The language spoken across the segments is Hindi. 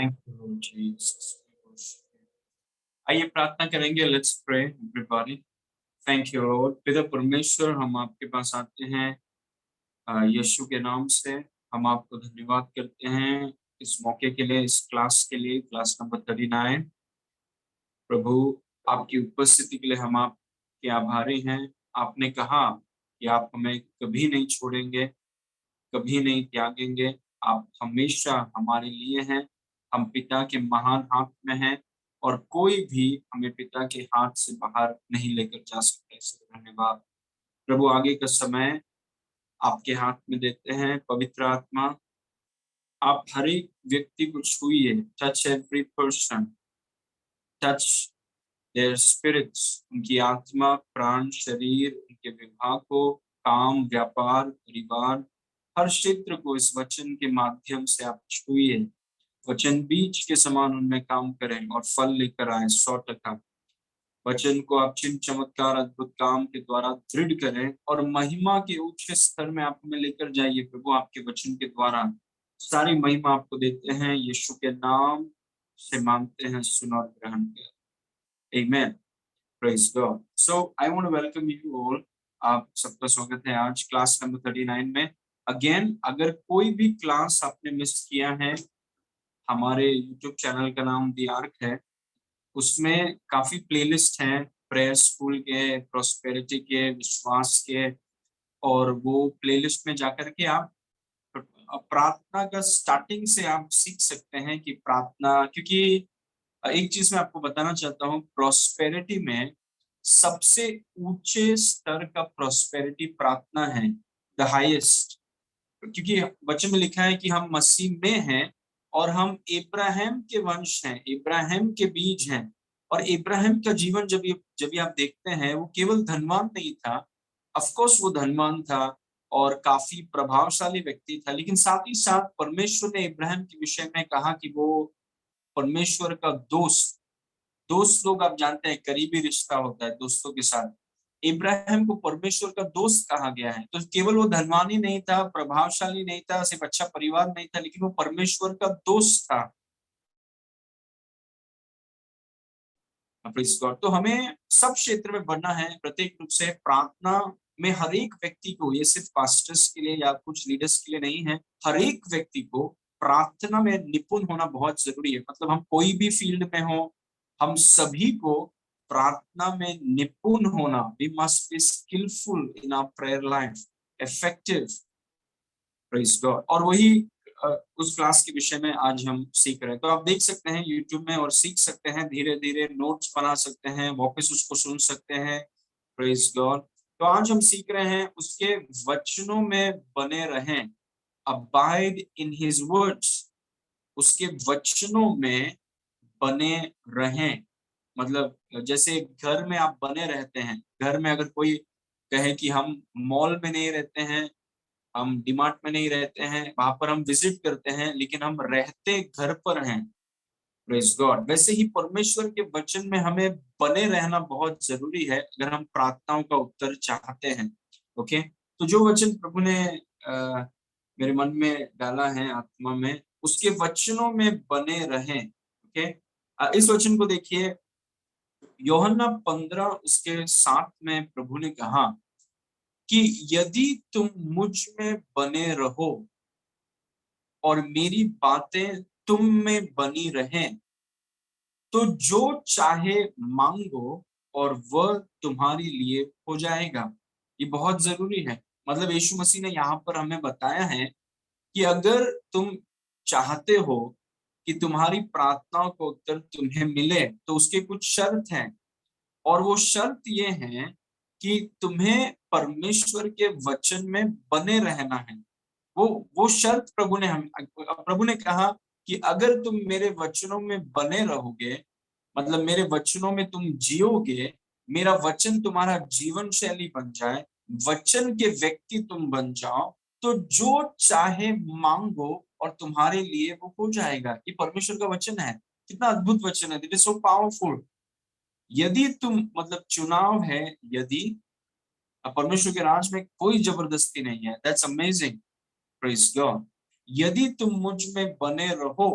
Thank you Lord Jesus. आइए प्रार्थना करेंगे। Let's pray everybody. Thank you Lord. पिता परमेश्वर, हम आपके पास आते हैं यीशु के नाम से। हम आपको धन्यवाद करते हैं इस मौके के लिए, इस क्लास के लिए, क्लास नंबर 39। प्रभु, आपकी उपस्थिति के लिए हम आपके आभारी हैं। आपने कहा कि आप हमें कभी नहीं छोड़ेंगे, कभी नहीं त्यागेंगे। आप हमेशा हमारे लिए हैं। हम पिता के महान हाथ में हैं और कोई भी हमें पिता के हाथ से बाहर नहीं लेकर जा सकता। इसलिए धन्यवाद प्रभु। आगे का समय आपके हाथ में देते हैं। पवित्र आत्मा, आप हर एक व्यक्ति को छूइए। Touch every person, touch their spirits, उनकी आत्मा, प्राण, शरीर, उनके विभाग को, काम, व्यापार, परिवार, हर क्षेत्र को इस वचन के माध्यम से आप छुइए। वचन बीज के समान उनमें काम करें और फल लेकर आए 100%। वचन को आप चिन्ह, चमत्कार, अद्भुत काम के द्वारा दृढ़ करें और महिमा के उच्च स्तर में आप हमें लेकर जाइए। प्रभु, आपके वचन के द्वारा सारी महिमा आपको देते हैं। यीशु के नाम से मांगते हैं, सुन और ग्रहण कर। आमीन। Praise God. So I want to welcome you all. आप सबका स्वागत है आज क्लास नंबर 39 में। अगेन, अगर कोई भी क्लास आपने मिस किया है, हमारे यूट्यूब चैनल का नाम दी आर्क है। उसमें काफी प्लेलिस्ट हैं, प्रेयर स्कूल के, प्रॉस्पेरिटी के, विश्वास के, और वो प्लेलिस्ट में जाकर के आप प्रार्थना का स्टार्टिंग से आप सीख सकते हैं कि प्रार्थना, क्योंकि एक चीज मैं आपको बताना चाहता हूँ, प्रॉस्पेरिटी में सबसे ऊंचे स्तर का प्रॉस्पेरिटी प्रार्थना है, द हाईएस्ट। क्योंकि वचन में लिखा है कि हम मसीह में हैं और हम इब्राहिम के वंश हैं, इब्राहिम के बीज हैं। और इब्राहिम का जीवन जब भी आप देखते हैं, वो केवल धनवान नहीं था। ऑफ कोर्स वो धनवान था और काफी प्रभावशाली व्यक्ति था, लेकिन साथ ही साथ परमेश्वर ने इब्राहिम के विषय में कहा कि वो परमेश्वर का दोस्त। दोस्त लोग आप जानते हैं, करीबी रिश्ता होता है दोस्तों के साथ। इब्राहिम को परमेश्वर का दोस्त कहा गया है। तो केवल वो धनवान ही नहीं था, प्रभावशाली नहीं था, सिर्फ अच्छा परिवार नहीं था, लेकिन वो परमेश्वर का दोस्त था। Praise God. तो हमें सब क्षेत्र में बढ़ना है, प्रत्येक रूप से प्रार्थना में हर एक व्यक्ति को, ये सिर्फ पास्टर्स के लिए या कुछ लीडर्स के लिए नहीं है, हर एक व्यक्ति को प्रार्थना में निपुण होना बहुत जरूरी है। मतलब हम कोई भी फील्ड में हो, हम सभी को प्रार्थना में निपुण होना, we must be skillful in our prayer life, effective. Praise God. और वही उस क्लास के विषय में आज हम सीख रहे हैं। तो आप देख सकते हैं यूट्यूब में और सीख सकते हैं, धीरे धीरे नोट्स बना सकते हैं, वापस उसको सुन सकते हैं। Praise God. तो आज हम सीख रहे हैं, उसके वचनों में बने रहें, अबाइड इन हिज वर्ड्स। उसके वचनों में बने रहें, मतलब जैसे घर में आप बने रहते हैं। घर में अगर कोई कहे कि हम मॉल में नहीं रहते हैं, हम डीमार्ट में नहीं रहते हैं, वहां पर हम विजिट करते हैं, लेकिन हम रहते घर पर हैं। Praise God. वैसे ही परमेश्वर के वचन में हमें बने रहना बहुत जरूरी है, अगर हम प्रार्थनाओं का उत्तर चाहते हैं। ओके, तो जो वचन प्रभु ने मेरे मन में डाला है, आत्मा में, उसके वचनों में बने रहें। ओके, इस वचन को देखिए, यूहन्ना 15 उसके 7 में प्रभु ने कहा कि यदि तुम मुझ में बने रहो और मेरी बातें तुम में बनी रहें, तो जो चाहे मांगो और वह तुम्हारे लिए हो जाएगा। ये बहुत जरूरी है। मतलब यीशु मसीह ने यहाँ पर हमें बताया है कि अगर तुम चाहते हो कि तुम्हारी प्रार्थनाओं का उत्तर तुम्हें मिले, तो उसके कुछ शर्त हैं। और वो शर्त ये है कि तुम्हें परमेश्वर के वचन में बने रहना है। वो शर्त प्रभु ने कहा कि अगर तुम मेरे वचनों में बने रहोगे, मतलब मेरे वचनों में तुम जियोगे, मेरा वचन तुम्हारा जीवन शैली बन जाए, वचन के व्यक्ति तुम बन जाओ, तो जो चाहे मांगो और तुम्हारे लिए वो हो जाएगा। ये परमेश्वर का वचन है। कितना अद्भुत वचन है, इट इज सो पावरफुल। यदि तुम, मतलब चुनाव है, यदि परमेश्वर के राज में कोई जबरदस्ती नहीं है। That's amazing. Praise God. यदि तुम मुझ में बने रहो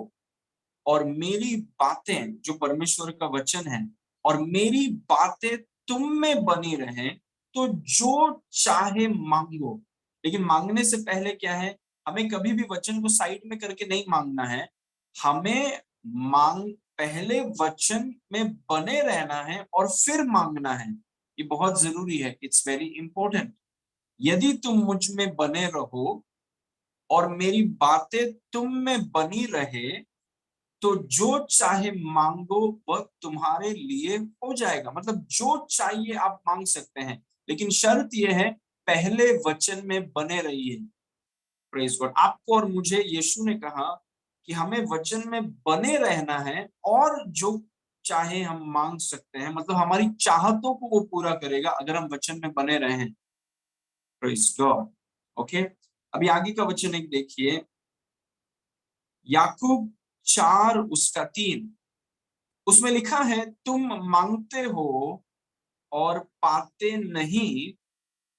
और मेरी बातें, जो परमेश्वर का वचन है, और मेरी बातें तुम में बनी रहे तो जो चाहे मांगो। लेकिन मांगने से पहले क्या है, हमें कभी भी वचन को साइड में करके नहीं मांगना है। हमें पहले वचन में बने रहना है और फिर मांगना है। ये बहुत जरूरी है, इट्स वेरी इंपॉर्टेंट। यदि तुम मुझ में बने रहो और मेरी बातें तुम में बनी रहे तो जो चाहे मांगो वह तुम्हारे लिए हो जाएगा। मतलब जो चाहिए आप मांग सकते हैं, लेकिन शर्त यह है पहले वचन में बने रहिए। Praise God. आपको और मुझे यीशु ने कहा कि हमें वचन में बने रहना है और जो चाहे हम मांग सकते हैं। मतलब हमारी चाहतों को वो पूरा करेगा अगर हम वचन में बने रहे हैं। Praise God. ओके, अभी आगे का वचन एक देखिए, याकूब 4:3। उसमें लिखा है, तुम मांगते हो और पाते नहीं,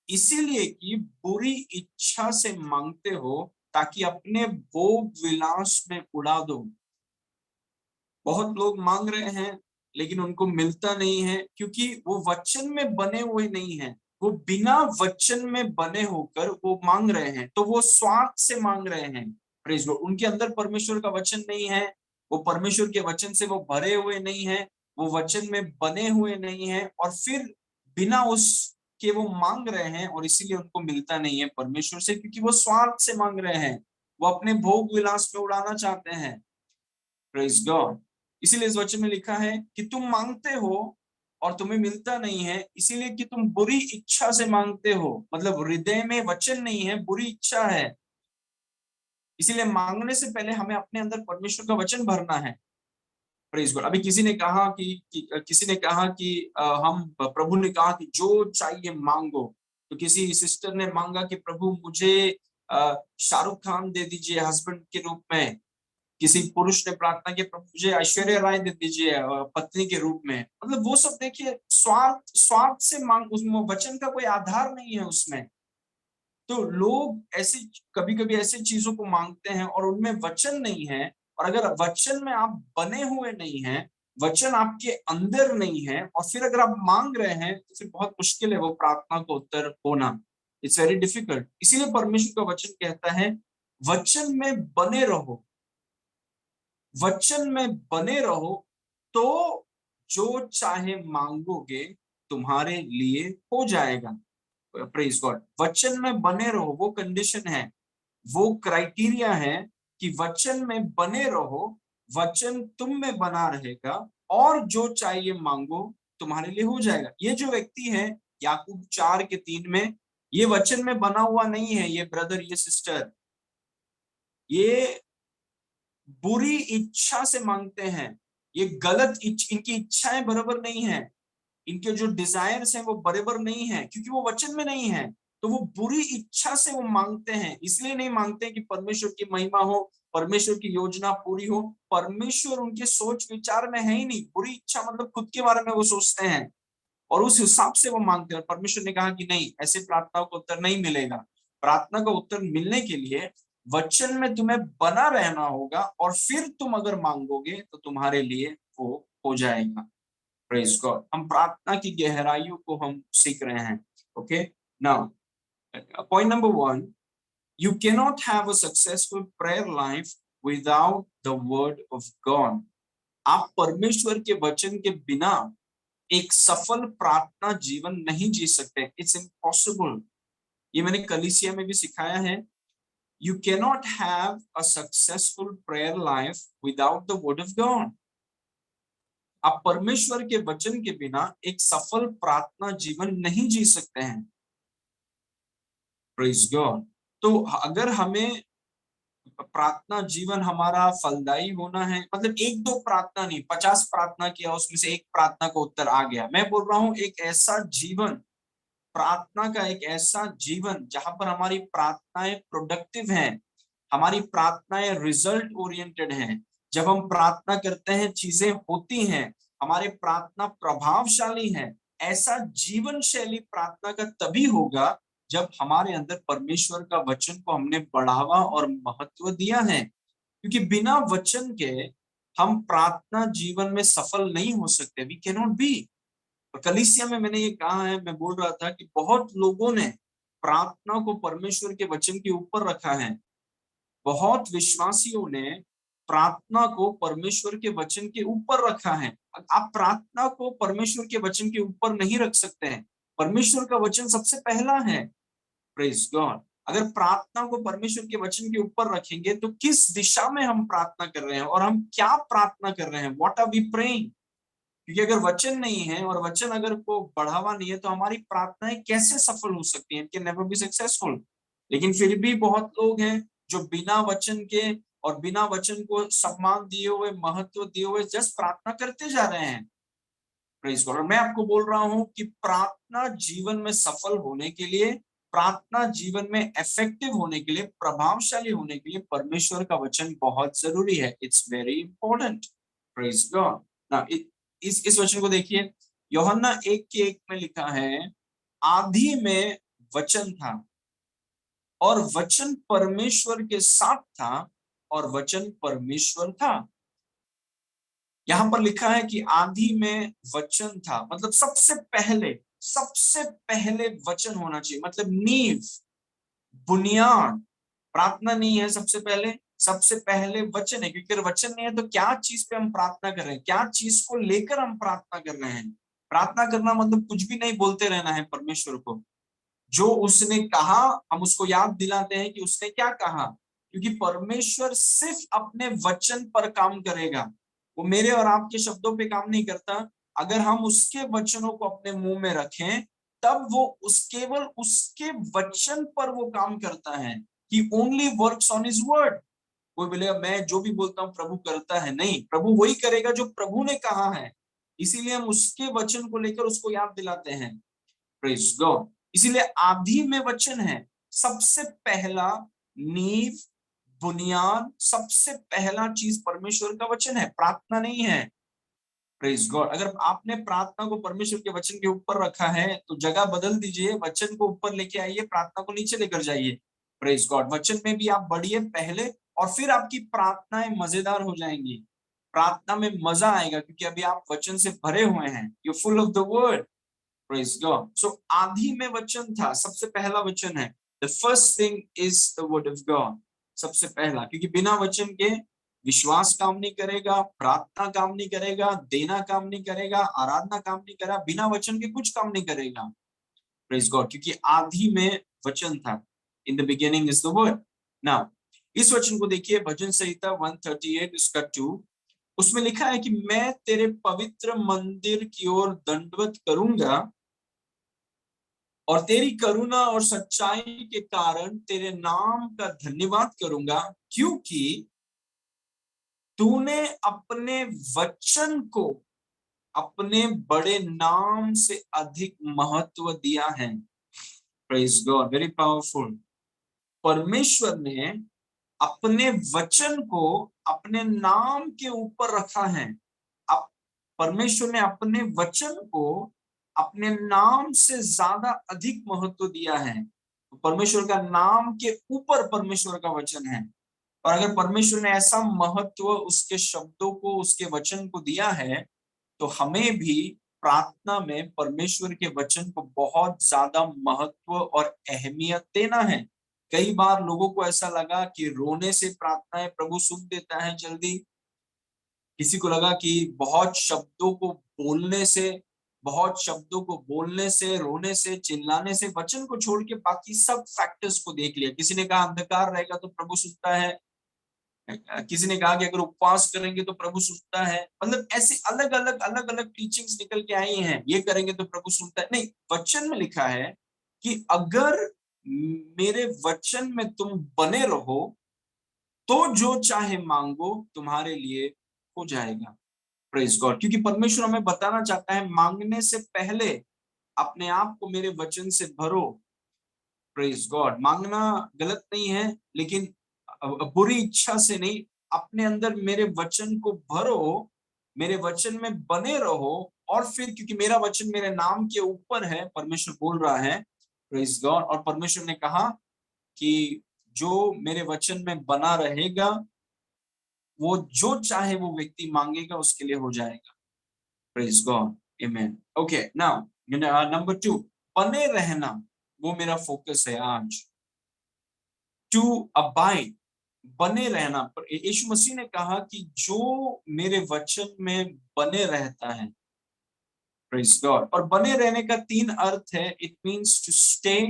इसीलिए कि बुरी इच्छा से मांगते हो ताकि अपने भोग विलास में उड़ा दो। बहुत लोग मांग रहे हैं लेकिन उनको मिलता नहीं है क्योंकि वो वचन में बने हुए नहीं हैं। वो बिना वचन में बने होकर वो मांग रहे हैं, तो वो स्वार्थ से मांग रहे हैं। Praise Lord. उनके अंदर परमेश्वर का वचन नहीं है, वो परमेश्वर के वचन से वो भरे हुए नहीं है, वो वचन में बने हुए नहीं है, और फिर बिना उसके वो मांग रहे हैं और इसीलिए उनको मिलता नहीं है परमेश्वर से, क्योंकि वो स्वार्थ से मांग रहे हैं। वो अपने भोग विलास में उड़ाना चाहते हैं। Praise God. इसीलिए इस वचन में लिखा है कि तुम मांगते हो और तुम्हें मिलता नहीं है, इसीलिए कि तुम बुरी इच्छा से मांगते हो। मतलब हृदय में वचन नहीं है, बुरी इच्छा है। इसीलिए मांगने से पहले हमें अपने अंदर परमेश्वर का वचन भरना है। Praise God. अभी किसी ने कहा कि हम प्रभु ने कहा कि जो चाहिए मांगो। तो किसी सिस्टर ने मांगा कि प्रभु मुझे शाहरुख खान दे दीजिए हस्बैंड के रूप में। किसी पुरुष ने प्रार्थना की, प्रभु मुझे ऐश्वर्या राय दे दीजिए पत्नी के रूप में। मतलब वो सब देखिए स्वार्थ स्वार्थ से मांग, उसमें वचन का कोई आधार नहीं है उसमें। तो लोग ऐसी कभी कभी ऐसी चीजों को मांगते हैं और उनमें वचन नहीं है। और अगर वचन में आप बने हुए नहीं हैं, वचन आपके अंदर नहीं है, और फिर अगर आप मांग रहे हैं तो फिर बहुत मुश्किल है वो प्रार्थना का उत्तर होना। It's very difficult. इसीलिए परमेश्वर का वचन कहता है वचन में बने रहो, वचन में बने रहो तो जो चाहे मांगोगे तुम्हारे लिए हो जाएगा। Praise God. वचन में बने रहो, वो कंडीशन है, वो क्राइटेरिया है कि वचन में बने रहो, वचन तुम में बना रहेगा और जो चाहिए मांगो तुम्हारे लिए हो जाएगा। ये जो व्यक्ति है याकूब 4:3 में, ये वचन में बना हुआ नहीं है। ये ब्रदर, ये सिस्टर, ये बुरी इच्छा से मांगते हैं। ये गलत इनकी इच्छाएं बराबर नहीं है, इनके जो डिजायर्स हैं वो बराबर नहीं है, क्योंकि वो वचन में नहीं है। तो वो बुरी इच्छा से वो मांगते हैं। इसलिए नहीं मांगते कि परमेश्वर की महिमा हो, परमेश्वर की योजना पूरी हो। परमेश्वर उनके सोच विचार में है ही नहीं। बुरी इच्छा मतलब खुद के बारे में वो सोचते हैं और उस हिसाब से वो मांगते हैं। परमेश्वर ने कहा कि नहीं, ऐसे प्रार्थनाओं का उत्तर नहीं मिलेगा। प्रार्थना का उत्तर मिलने के लिए वचन में तुम्हें बना रहना होगा और फिर तुम अगर मांगोगे तो तुम्हारे लिए वो हो जाएगा। Praise God. हम प्रार्थना की गहराइयों को हम सीख रहे हैं। Okay, now point number 1, you can not have a successful prayer life without the word of God. आप परमेश्वर के वचन के बिना एक सफल प्रार्थना जीवन नहीं जी सकते। It's impossible. ये मैंने कलीसिया में भी सिखाया है। You can not have a successful prayer life without the word of God. आप परमेश्वर के वचन के बिना एक सफल प्रार्थना जीवन नहीं जी सकते हैं। Praise God. तो अगर हमें प्रार्थना जीवन हमारा फलदायी होना है, मतलब एक दो प्रार्थना नहीं, 50 प्रार्थना किया उसमें से एक प्रार्थना का उत्तर आ गया। मैं बोल रहा हूं एक ऐसा जीवन, प्रार्थना का एक ऐसा जीवन जहां पर हमारी प्रार्थनाएं प्रोडक्टिव हैं, हमारी प्रार्थनाएं रिजल्ट ओरिएंटेड हैं। जब हम प्रार्थना करते हैं चीजें होती हैं, हमारे प्रार्थना प्रभावशाली है। ऐसा जीवन शैली प्रार्थना का तभी होगा जब हमारे अंदर परमेश्वर का वचन को हमने बढ़ावा और महत्व दिया है। क्योंकि बिना वचन के हम प्रार्थना जीवन में सफल नहीं हो सकते, वी कैन नॉट बी। और कलीसिया में मैंने ये कहा है, मैं बोल रहा था कि बहुत लोगों ने प्रार्थना को परमेश्वर के वचन के ऊपर रखा है। बहुत विश्वासियों ने प्रार्थना को परमेश्वर के वचन के ऊपर रखा है। आप प्रार्थना को परमेश्वर के वचन के ऊपर नहीं रख सकते हैं। परमेश्वर का वचन सबसे पहला है। Praise God. अगर प्रार्थना को परमेश्वर के वचन के ऊपर रखेंगे तो किस दिशा में हम प्रार्थना कर रहे हैं और हम क्या प्रार्थना कर रहे हैं, व्हाट आर वी प्रेइंग। क्योंकि अगर वचन नहीं है और वचन अगर को बढ़ावा नहीं है तो हमारी प्रार्थनाएं कैसे सफल हो सकती हैं, कैन नेवर बी सक्सेसफुल। लेकिन फिर भी बहुत लोग हैं जो बिना वचन के और बिना वचन को सम्मान दिए हुए, महत्व दिए हुए जस्ट प्रार्थना करते जा रहे हैं। Praise God. और मैं आपको बोल रहा हूं कि प्रार्थना जीवन में सफल होने के लिए, प्रार्थना जीवन में इफेक्टिव होने के लिए, प्रभावशाली होने के लिए परमेश्वर का वचन बहुत जरूरी है। It's very important. Praise God. ना इस वचन को देखिए, यूहन्ना 1:1 में लिखा है, आदि में वचन था और वचन परमेश्वर के साथ था और वचन परमेश्वर था। यहां पर लिखा है कि आदि में वचन था, मतलब सबसे पहले वचन होना चाहिए, मतलब नींव, बुनियाद। प्रार्थना नहीं है सबसे पहले वचन है। क्योंकि अगर वचन नहीं है तो क्या चीज पे हम प्रार्थना कर रहे हैं, क्या चीज को लेकर हम प्रार्थना कर रहे हैं। प्रार्थना करना मतलब कुछ भी नहीं बोलते रहना है परमेश्वर को। जो उसने कहा हम उसको याद दिलाते हैं कि उसने क्या कहा। क्योंकि परमेश्वर सिर्फ अपने वचन पर काम करेगा, वो मेरे और आपके शब्दों पे काम नहीं करता। अगर हम उसके वचनों को अपने मुंह में रखें तब वो केवल उसके वचन पर वो काम करता है। He only works on his word. कोई बोलेगा मैं जो भी बोलता हूँ प्रभु करता है, नहीं, प्रभु वही करेगा जो प्रभु ने कहा है। इसीलिए हम उसके वचन को लेकर उसको याद दिलाते हैं। Praise God. इसीलिए आदि में वचन है, सबसे पहला नींव, बुनियाद, सबसे पहला चीज परमेश्वर का वचन है, प्रार्थना नहीं है। Praise God. अगर आपने प्रार्थना को परमेश्वर के वचन के ऊपर रखा है तो जगह बदल दीजिए, वचन को ऊपर लेके आइए, प्रार्थना को नीचे लेकर जाइए। Praise God. वचन में भी आप बढ़िए पहले, और फिर आपकी प्रार्थनाएं मजेदार हो जाएंगी। प्रार्थना में मजा आएगा क्योंकि अभी आप वचन से भरे हुए हैं, you full of the word. Praise God. So आदि में वचन था, सबसे पहला वचन है। The first thing is the word of God. सबसे पहला, क्योंकि बिना वचन के विश्वास काम नहीं करेगा, प्रार्थना काम नहीं करेगा, देना काम नहीं करेगा, आराधना काम नहीं करेगा, बिना वचन के कुछ काम नहीं करेगा। Praise God. क्योंकि आदि में वचन था, in the beginning is the word. Now इस वचन को देखिए, भजन संहिता 138 उसका 2, उसमें लिखा है कि मैं तेरे पवित्र मंदिर की ओर दंडवत करूंगा और तेरी करुणा और सच्चाई के कारण तेरे नाम का धन्यवाद करूंगा, क्योंकि तूने अपने वचन को अपने बड़े नाम से अधिक महत्व दिया है। Praise God. Very powerful. परमेश्वर ने अपने वचन को अपने नाम के ऊपर रखा है। अब परमेश्वर ने अपने वचन को अपने नाम से ज्यादा अधिक महत्व दिया है। तो परमेश्वर का नाम के ऊपर परमेश्वर का वचन है। और अगर परमेश्वर ने ऐसा महत्व उसके शब्दों को, उसके वचन को दिया है, तो हमें भी प्रार्थना में परमेश्वर के वचन को बहुत ज्यादा महत्व और अहमियत देना है। कई बार लोगों को ऐसा लगा कि रोने से प्रार्थनाएं प्रभु सुन देता है जल्दी। किसी को लगा कि बहुत शब्दों को बोलने से, रोने से, चिल्लाने से, वचन को छोड़ के बाकी सब फैक्टर्स को देख लिया। किसी ने कहा अंधकार रहेगा तो प्रभु सुनता है, किसी ने कहा कि अगर उपवास करेंगे तो प्रभु सुनता है। मतलब ऐसे अलग अलग टीचिंग्स निकल के आई हैं, ये करेंगे तो प्रभु सुनता है। नहीं, वचन में लिखा है कि अगर मेरे वचन में तुम बने रहो तो जो चाहे मांगो तुम्हारे लिए हो जाएगा। Praise God. क्योंकि परमेश्वर हमें बताना चाहता है, मांगने से पहले अपने आप को मेरे वचन से भरो। Praise God. मांगना गलत नहीं है, लेकिन बुरी इच्छा से नहीं, अपने अंदर मेरे वचन को भरो, मेरे वचन में बने रहो। और फिर क्योंकि मेरा वचन मेरे नाम के ऊपर है, परमेश्वर बोल रहा है, प्रेज गॉड। और परमेश्वर ने कहा कि जो मेरे वचन में बना रहेगा वो जो चाहे वो व्यक्ति मांगेगा उसके लिए हो जाएगा। प्रेज गॉड, आमेन। ओके, नाउ नंबर 2, बने रहना, वो मेरा फोकस है आज। टू अबाइड, बने रहना। पर यीशु मसीह ने कहा कि जो मेरे वचन में बने रहता है, प्रेज गॉड। और बने रहने का 3 अर्थ है। It means to stay,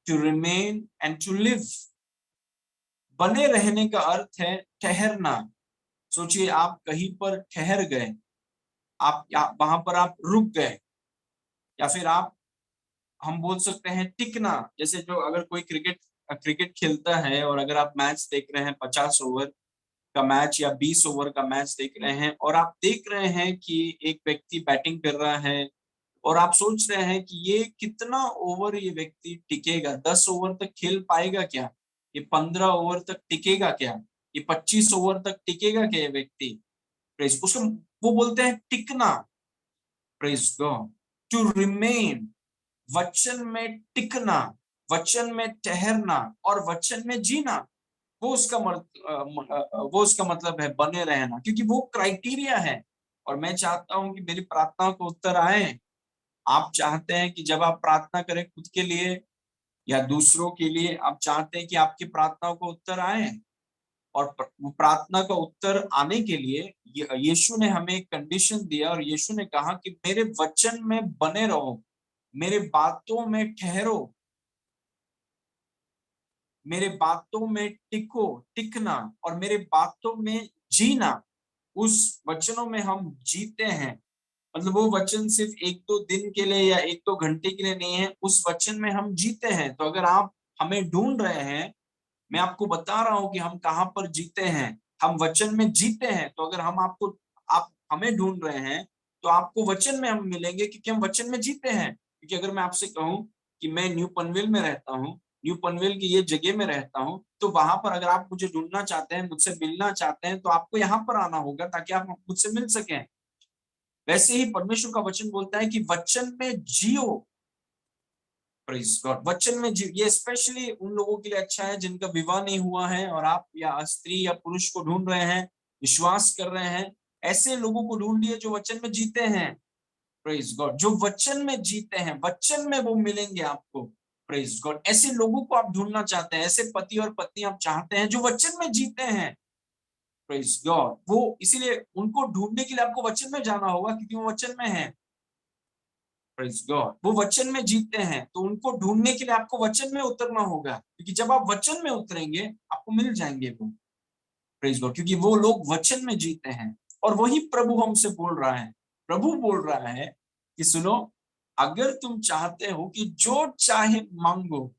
to remain and to live. बने रहने का अर्थ है ठहरना। सोचिए, आप कहीं पर ठहर गए, आप वहां पर आप रुक गए, या फिर आप, हम बोल सकते हैं टिकना। जैसे जो अगर कोई क्रिकेट क्रिकेट खेलता है और अगर आप मैच देख रहे हैं, 50 ओवर का मैच या 20 ओवर का मैच देख रहे हैं, और आप देख रहे हैं कि एक व्यक्ति बैटिंग कर रहा है, और आप सोच रहे हैं कि ये कितना ओवर ये व्यक्ति टिकेगा, 10 ओवर तक खेल पाएगा क्या, ये 15 ओवर तक टिकेगा क्या, ये 25 ओवर तक टिकेगा क्या ये व्यक्ति। प्रेस, उसको वो बोलते हैं टिकना। Praise God. टू रिमेन, वचन में टिकना, वचन में ठहरना और वचन में जीना, वो उसका वो उसका मतलब है बने रहना, क्योंकि वो क्राइटेरिया है। और मैं चाहता हूं कि मेरी प्रार्थना को उत्तर आए। आप चाहते हैं कि जब आप प्रार्थना करें खुद के लिए या दूसरों के लिए, आप चाहते हैं कि आपकी प्रार्थनाओं को उत्तर आए। और प्रार्थना का उत्तर आने के लिए यीशु ने हमें एक कंडीशन दिया, और यीशु ने कहा कि मेरे वचन में बने रहो, मेरे बातों में ठहरो, मेरे बातों में टिको, टिकना, और मेरे बातों में जीना। उस वचनों में हम जीते हैं। मतलब वो वचन सिर्फ 1-2 दिन के लिए या 1-2 घंटे के लिए नहीं है, उस वचन में हम जीते हैं। तो अगर आप हमें ढूंढ रहे हैं, मैं आपको बता रहा हूं कि हम कहाँ पर जीते हैं। हम वचन में जीते हैं। तो अगर आप हमें ढूंढ रहे हैं, तो आपको वचन में हम मिलेंगे, क्योंकि हम वचन में जीते हैं। क्योंकि अगर मैं आपसे कहूं कि मैं न्यू पनवेल में रहता हूं, न्यू पनवेल की ये जगह में रहता हूं, तो वहां पर अगर आप मुझे ढूंढना चाहते हैं, मुझसे मिलना चाहते हैं, तो आपको यहाँ पर आना होगा ताकि आप मुझसे मिल सकें। वैसे ही परमेश्वर का वचन बोलता है कि वचन में जियो। प्रेज गॉड, वचन में जियो। ये स्पेशली उन लोगों के लिए अच्छा है जिनका विवाह नहीं हुआ है, और आप या स्त्री या पुरुष को ढूंढ रहे हैं, विश्वास कर रहे हैं। ऐसे लोगों को ढूंढिए जो वचन में जीते हैं। प्रेज गॉड, जो वचन में जीते हैं, वचन में वो मिलेंगे आपको। प्रेज गॉड, ऐसे लोगों को आप ढूंढना चाहते हैं, ऐसे पति और पत्नी आप चाहते हैं जो वचन में जीते हैं। प्रेज गॉड, वो इसीलिए उनको ढूंढने के लिए आपको वचन में जाना होगा, क्योंकि वो वचन में है। प्रेज गॉड, वो वचन में जीते हैं, तो उनको ढूंढने के लिए आपको वचन में उतरना होगा, क्योंकि जब आप वचन में उतरेंगे आपको मिल जाएंगे वो। प्रेज गॉड, क्योंकि वो लोग वचन में जीते हैं। और वही प्रभु हमसे बोल रहा है। प्रभु बोल रहा है कि सुनो, अगर तुम चाहते हो कि जो चाहे मांगो,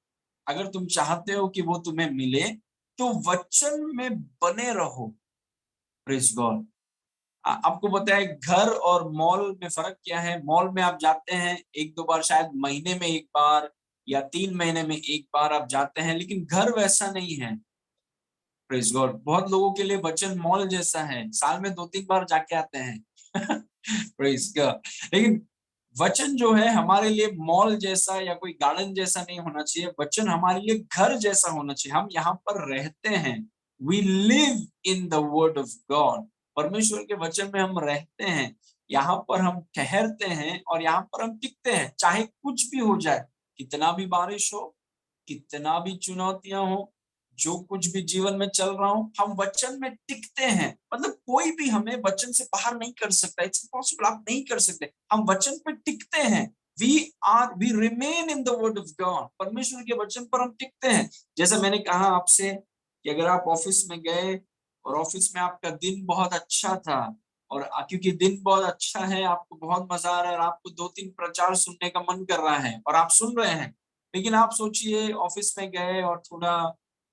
अगर तुम चाहते हो कि वो तुम्हें मिले, तो वचन में बने रहो। Praise God. आपको पता है घर और मॉल में फर्क क्या है। मॉल में आप जाते हैं 1-2 बार, शायद महीने में 1 बार या 3 महीने में 1 बार आप जाते हैं, लेकिन घर वैसा नहीं है। प्रेज गॉड, बहुत लोगों के लिए वचन मॉल जैसा है, साल में 2-3 बार जाके आते हैं। प्रेज गॉड, लेकिन वचन जो है हमारे लिए मॉल जैसा या कोई गार्डन जैसा नहीं होना चाहिए। वचन हमारे लिए घर जैसा होना चाहिए। हम यहाँ पर रहते हैं। We live in the word of God. परमेश्वर के वचन में हम रहते हैं, यहाँ पर हम ठहरते हैं और यहाँ पर हम टिकते हैं, चाहे कुछ भी हो जाए, कितना भी बारिश हो, कितना भी चुनौतियां हो, जो कुछ भी जीवन में चल रहा हो, हम वचन में टिकते हैं। मतलब कोई भी हमें वचन से बाहर नहीं कर सकता। इट्स इम्पॉसिबल, आप नहीं कर सकते। हम वचन पे टिकते हैं। We remain in the word of God. परमेश्वर के वचन पर हम टिकते हैं। जैसा मैंने कहा आपसे कि अगर आप ऑफिस में गए और ऑफिस में आपका दिन बहुत अच्छा था, और क्योंकि दिन बहुत अच्छा है, आपको बहुत मजा आ रहा है और आपको 2-3 प्रचार सुनने का मन कर रहा है और आप सुन रहे हैं, लेकिन आप सोचिए ऑफिस में गए और थोड़ा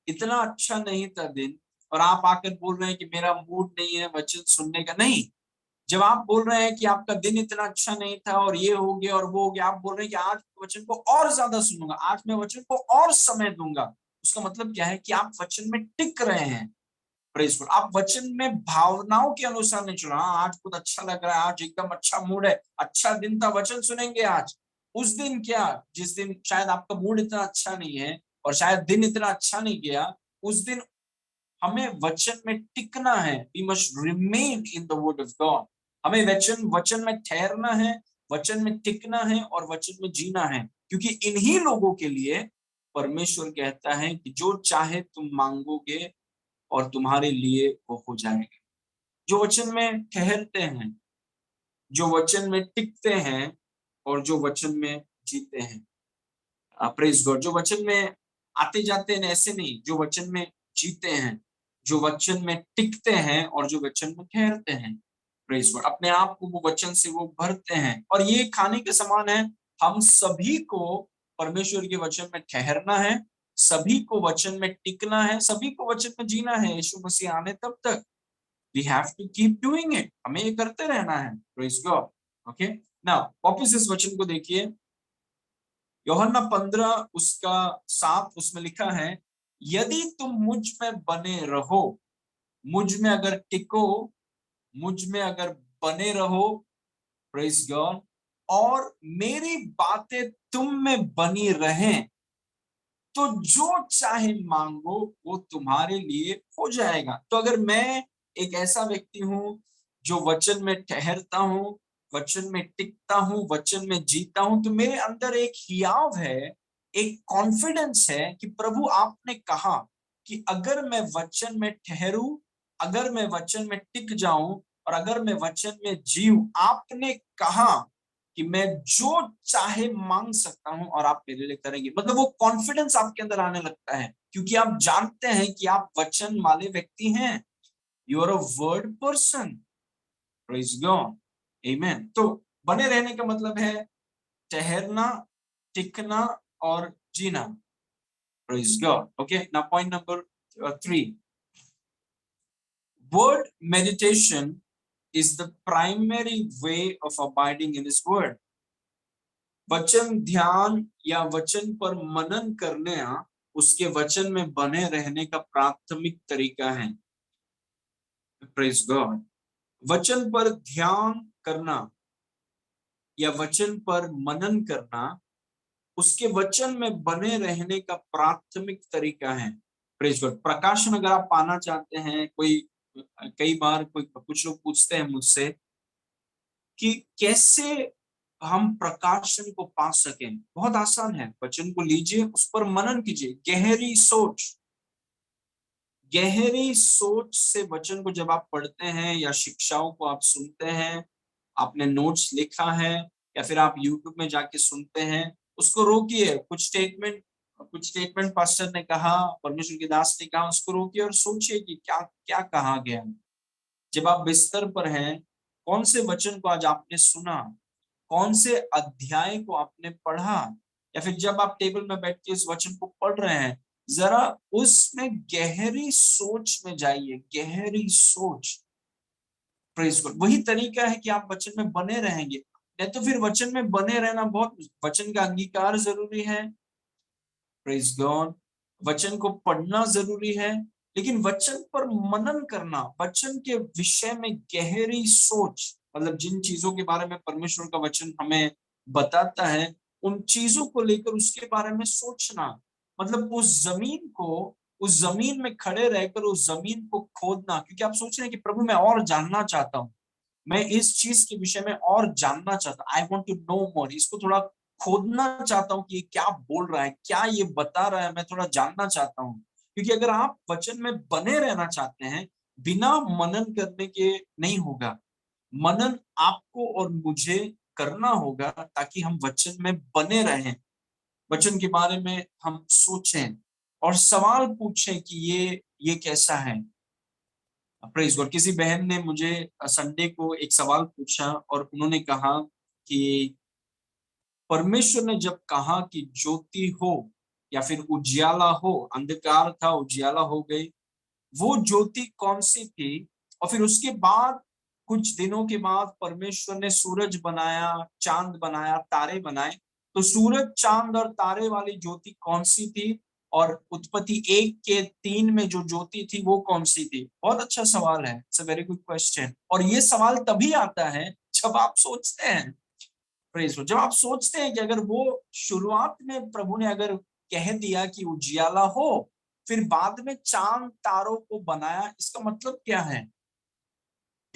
इतना अच्छा नहीं था दिन, और आप आकर बोल रहे हैं कि मेरा मूड नहीं है वचन सुनने का। नहीं, जब आप बोल रहे हैं कि आपका दिन इतना अच्छा नहीं था और ये हो गया और वो हो गया, आप बोल रहे हैं कि आज वचन को और ज्यादा सुनूंगा, आज मैं वचन को और समय दूंगा, उसका मतलब क्या है कि आप वचन में टिक रहे हैं। प्रेज गॉड, आप वचन में भावनाओं के अनुसार नहीं चल रहा। आज कुछ अच्छा लग रहा है, आज एकदम अच्छा मूड है, अच्छा दिन था, वचन सुनेंगे आज। उस दिन क्या, जिस दिन शायद आपका मूड इतना अच्छा नहीं है और शायद दिन इतना अच्छा नहीं गया, उस दिन हमें वचन में टिकना है। We must remain in the word of God. हमें वचन में ठहरना है, वचन में टिकना है और वचन में जीना है, क्योंकि इन्हीं लोगों के लिए परमेश्वर कहता है कि जो चाहे तुम मांगोगे और तुम्हारे लिए वो हो जाएगा। जो वचन में ठहरते हैं, जो वचन में टिकते हैं और जो वचन में जीते हैं। Praise God. जो वचन में आते जाते हैं ऐसे नहीं, जो वचन में जीते हैं, जो वचन में टिकते हैं और जो वचन में ठहरते हैं। Praise God. अपने आप को वो वचन से वो भरते हैं और ये खाने के समान है। हम सभी को परमेश्वर के वचन में ठहरना है, सभी को वचन में टिकना है, सभी को वचन में जीना है यीशु मसीह आने तब तक। We have to keep doing it. हमें ये करते रहना है। Praise God. ओके, नाउ वापस इस वचन को देखिए, यूहन्ना 15 उसका 7, उसमें लिखा है, यदि तुम मुझ में बने रहो, मुझ में अगर टिको, मुझ में अगर बने रहो, प्रेज गॉड, और मेरी बातें तुम में बनी रहें, तो जो चाहे मांगो वो तुम्हारे लिए हो जाएगा। तो अगर मैं एक ऐसा व्यक्ति हूं जो वचन में ठहरता हूं, वचन में टिकता हूं, वचन में जीता हूं, तो मेरे अंदर एक हियाव है, एक कॉन्फिडेंस है कि प्रभु आपने कहा कि अगर मैं वचन में ठहरूं, अगर मैं वचन में टिक जाऊं और अगर मैं वचन में जीऊं, आपने कहा कि मैं जो चाहे मांग सकता हूं और आप मेरे लिए करेंगे। मतलब वो कॉन्फिडेंस आपके अंदर आने लगता है, क्योंकि आप जानते हैं कि आप वचन वाले व्यक्ति हैं। You are a word person. Praise God. Amen. तो बने रहने का मतलब है ठहरना, टिकना और जीना। Praise God. Okay, now point number 3, word meditation is the primary way of abiding in his word. वचन ध्यान या वचन पर मनन करने उसके वचन में बने रहने का प्राथमिक तरीका है। Praise God. वचन पर ध्यान करना या वचन पर मनन करना उसके वचन में बने रहने का प्राथमिक तरीका है। Praise God. प्रकाशन अगर आप पाना चाहते हैं, कई बार कुछ लोग पूछते हैं मुझसे कि कैसे हम प्रकाशन को पा सकें। बहुत आसान है, वचन को लीजिए, उस पर मनन कीजिए, गहरी सोच से वचन को जब आप पढ़ते हैं या शिक्षाओं को आप सुनते हैं, आपने नोट्स लिखा है या फिर आप यूट्यूब में जाके सुनते हैं, उसको रोकिए। कुछ स्टेटमेंट पास्टर ने कहा, परमेश्वर के दास ने कहा, उसको रोकिए और सोचिए कि क्या क्या कहा गया। जब आप बिस्तर पर हैं, कौन से वचन को आज आपने सुना, कौन से अध्याय को आपने पढ़ा, या फिर जब आप टेबल में बैठ के इस वचन को पढ़ रहे हैं, जरा उसमें गहरी सोच में जाइए, गहरी सोच। Praise God. वही तरीका है कि आप वचन में बने रहेंगे। नहीं तो फिर वचन में बने रहना बहुत, वचन का अंगीकार जरूरी है। Praise God. वचन को पढ़ना जरूरी है, लेकिन वचन पर मनन करना, वचन के विषय में गहरी सोच, मतलब जिन चीजों के बारे में परमेश्वर का वचन हमें बताता है, उन चीजों को लेकर उसके बारे में सोचना। मतलब उस जमीन में खड़े रहकर उस जमीन को खोदना, क्योंकि आप सोच रहे हैं कि प्रभु मैं और जानना चाहता हूँ, मैं इस चीज के विषय में और जानना चाहता हूँ, आई वॉन्ट टू नो मोर। इसको थोड़ा खोदना चाहता हूँ कि ये क्या बोल रहा है, क्या ये बता रहा है, मैं थोड़ा जानना चाहता हूँ। क्योंकि अगर आप वचन में बने रहना चाहते हैं, बिना मनन करने के नहीं होगा। मनन आपको और मुझे करना होगा ताकि हम वचन में बने रहें, वचन के बारे में हम सोचें और सवाल पूछें कि ये कैसा है। Praise God. किसी बहन ने मुझे संडे को एक सवाल पूछा और उन्होंने कहा कि परमेश्वर ने जब कहा कि ज्योति हो या फिर उजियाला हो, अंधकार था उजियाला हो गई, वो ज्योति कौन सी थी? और फिर उसके बाद कुछ दिनों के बाद परमेश्वर ने सूरज बनाया, चांद बनाया, तारे बनाए, तो सूरज, चांद और तारे वाली ज्योति कौन सी थी? और उत्पत्ति 1:3 में जो ज्योति थी वो कौन सी थी? बहुत अच्छा सवाल है, it's a very good question. और ये सवाल तभी आता है जब आप सोचते हैं, प्रेज जब आप सोचते हैं कि अगर वो शुरुआत में प्रभु ने अगर कह दिया कि उजियाला हो, फिर बाद में चांद तारों को बनाया। इसका मतलब क्या है?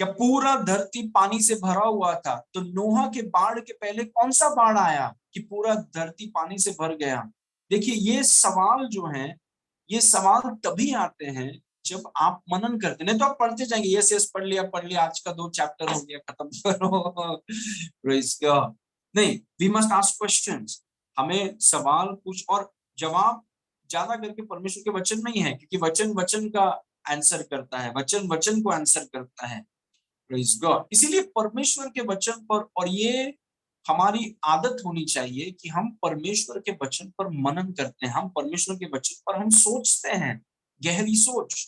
क्या पूरा धरती पानी से भरा हुआ था? तो नोहा के बाढ़ के पहले कौन सा बाढ़ आया कि पूरा धरती पानी से भर गया? देखिए, ये सवाल जो है, ये सवाल तभी आते हैं जब आप मनन करते हैं। नहीं तो आप पढ़ते जाएंगे, यस यस पढ़ लिया, आज का 2 चैप्टर हो गया, खत्म करो। Praise God। नहीं, वी मस्ट आस्क क्वेश्चंस। हमें सवाल पूछ और जवाब ज्यादा करके परमेश्वर के वचन में ही है, क्योंकि वचन वचन का आंसर करता है, वचन वचन को आंसर करता है। Praise God. इसीलिए परमेश्वर के वचन पर, और ये हमारी आदत होनी चाहिए कि हम परमेश्वर के वचन पर मनन करते हैं, हम परमेश्वर के वचन पर हम सोचते हैं, गहरी सोच।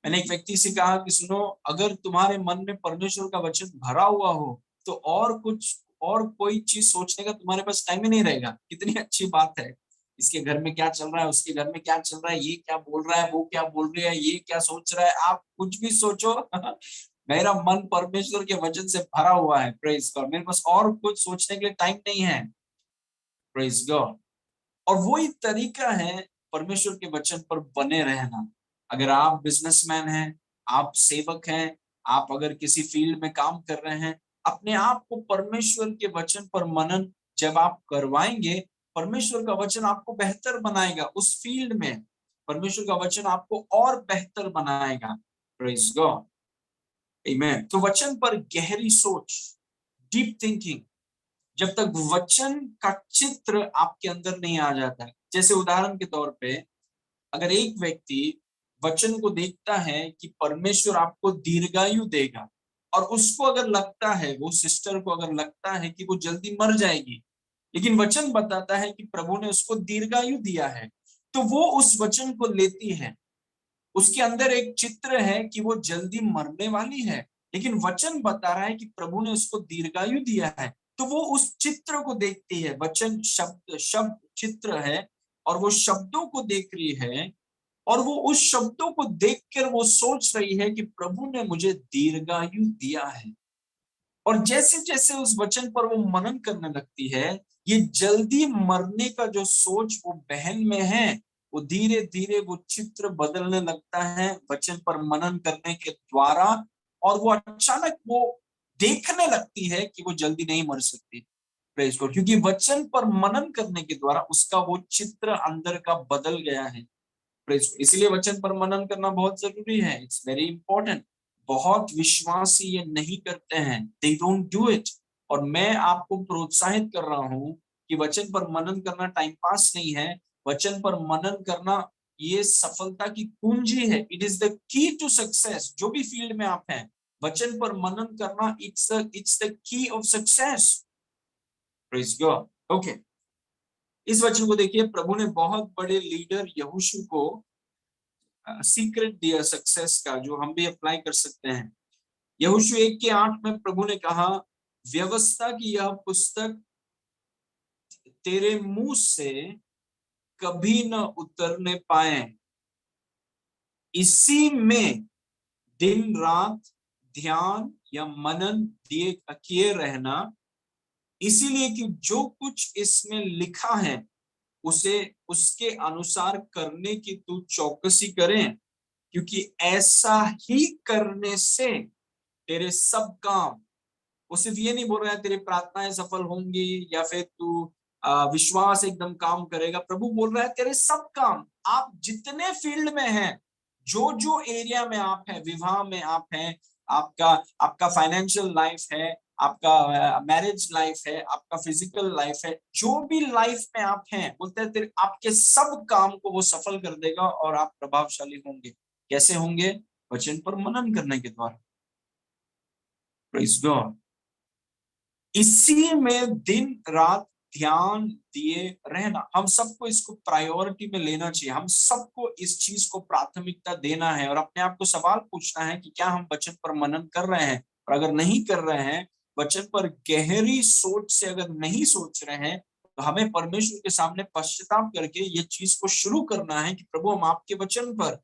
मैंने एक व्यक्ति से कहा कि सुनो, अगर तुम्हारे मन में परमेश्वर का वचन भरा हुआ हो तो और कुछ और कोई चीज सोचने का तुम्हारे पास टाइम ही नहीं रहेगा। कितनी अच्छी बात है। इसके घर में क्या चल रहा है, उसके घर में क्या चल रहा है, ये क्या बोल रहा है, वो क्या बोल रही है, ये क्या सोच रहा है, आप कुछ भी सोचो। मेरा मन परमेश्वर के वचन से भरा हुआ है। Praise God. मेरे पास और कुछ सोचने के लिए टाइम नहीं है। Praise God. और वही तरीका है परमेश्वर के वचन पर बने रहना। अगर आप बिजनेसमैन हैं, आप सेवक हैं, आप अगर किसी फील्ड में काम कर रहे हैं, अपने आप को परमेश्वर के वचन पर मनन जब आप करवाएंगे, परमेश्वर का वचन आपको बेहतर बनाएगा उस फील्ड में। परमेश्वर का वचन आपको और बेहतर बनाएगा। Praise God. आमीन। तो वचन पर गहरी सोच, डीप थिंकिंग, जब तक वचन का चित्र आपके अंदर नहीं आ जाता है। जैसे उदाहरण के तौर पे, अगर एक व्यक्ति वचन को देखता है कि परमेश्वर आपको दीर्घायु देगा, और उसको अगर लगता है, वो सिस्टर को अगर लगता है कि वो जल्दी मर जाएगी, लेकिन वचन बताता है कि प्रभु ने उसको दीर्घायु दिया है, तो वो उस वचन को लेती है। उसके अंदर एक चित्र है कि वो जल्दी मरने वाली है, लेकिन वचन बता रहा है कि प्रभु ने उसको दीर्घायु दिया है, तो वो उस चित्र को देखती है। वचन शब्द शब्द चित्र है, और वो शब्दों को देख रही है, और वो उस शब्दों को देखकर वो सोच रही है कि प्रभु ने मुझे दीर्घायु दिया है। और जैसे जैसे उस वचन पर वो मनन करने लगती है, ये जल्दी मरने का जो सोच वो बहन में है, वो धीरे धीरे वो चित्र बदलने लगता है वचन पर मनन करने के द्वारा। और वो अचानक वो देखने लगती है कि वो जल्दी नहीं मर सकती। Praise God. क्योंकि वचन पर मनन करने के द्वारा उसका वो चित्र अंदर का बदल गया है। Praise God. इसलिए वचन पर मनन करना बहुत जरूरी है। It's very important. बहुत विश्वासी ये नहीं करते हैं, दे डोंट डू इट। और मैं आपको प्रोत्साहित कर रहा हूं कि वचन पर मनन करना टाइम पास नहीं है। वचन पर मनन करना ये सफलता की कुंजी है। It is the key to success. जो भी फील्ड में आप हैं, वचन पर मनन करना it's the key of success. Praise God. Okay, इस वचन को देखिए, प्रभु ने बहुत बड़े लीडर यहोशू को सीक्रेट दिया सक्सेस का, जो हम भी अप्लाई कर सकते हैं। यहोशू 1:8 में प्रभु ने कहा, व्यवस्था की यह पुस्तक तेरे मुंह से कभी न उतरने पाए, इसी में दिन रात ध्यान या मनन दिए किए रहना, इसीलिए कि जो कुछ इसमें लिखा है उसे उसके अनुसार करने की तू चौकसी करें, क्योंकि ऐसा ही करने से तेरे सब काम, वो सिर्फ ये नहीं बोल रहा है तेरी प्रार्थनाएं सफल होंगी या फिर तू विश्वास एकदम काम करेगा। प्रभु बोल रहा है तेरे सब काम, आप जितने फील्ड में हैं, जो जो एरिया में आप हैं, विवाह में आप हैं, आपका आपका फाइनेंशियल लाइफ है, आपका मैरिज लाइफ है, आपका फिजिकल लाइफ है, जो भी लाइफ में आप हैं, बोलते हैं तेरे आपके सब काम को वो सफल कर देगा और आप प्रभावशाली होंगे। कैसे होंगे? वचन पर मनन करने के द्वारा। Praise God. इसी में दिन रात ध्यान दिए रहना। हम सबको इसको प्रायोरिटी में लेना चाहिए। हम सबको इस चीज को प्राथमिकता देना है और अपने आप को सवाल पूछना है कि क्या हम वचन पर मनन कर रहे हैं। और अगर नहीं कर रहे हैं, वचन पर गहरी सोच से अगर नहीं सोच रहे हैं, तो हमें परमेश्वर के सामने पश्चाताप करके ये चीज को शुरू करना है कि प्रभु, हम आपके वचन पर,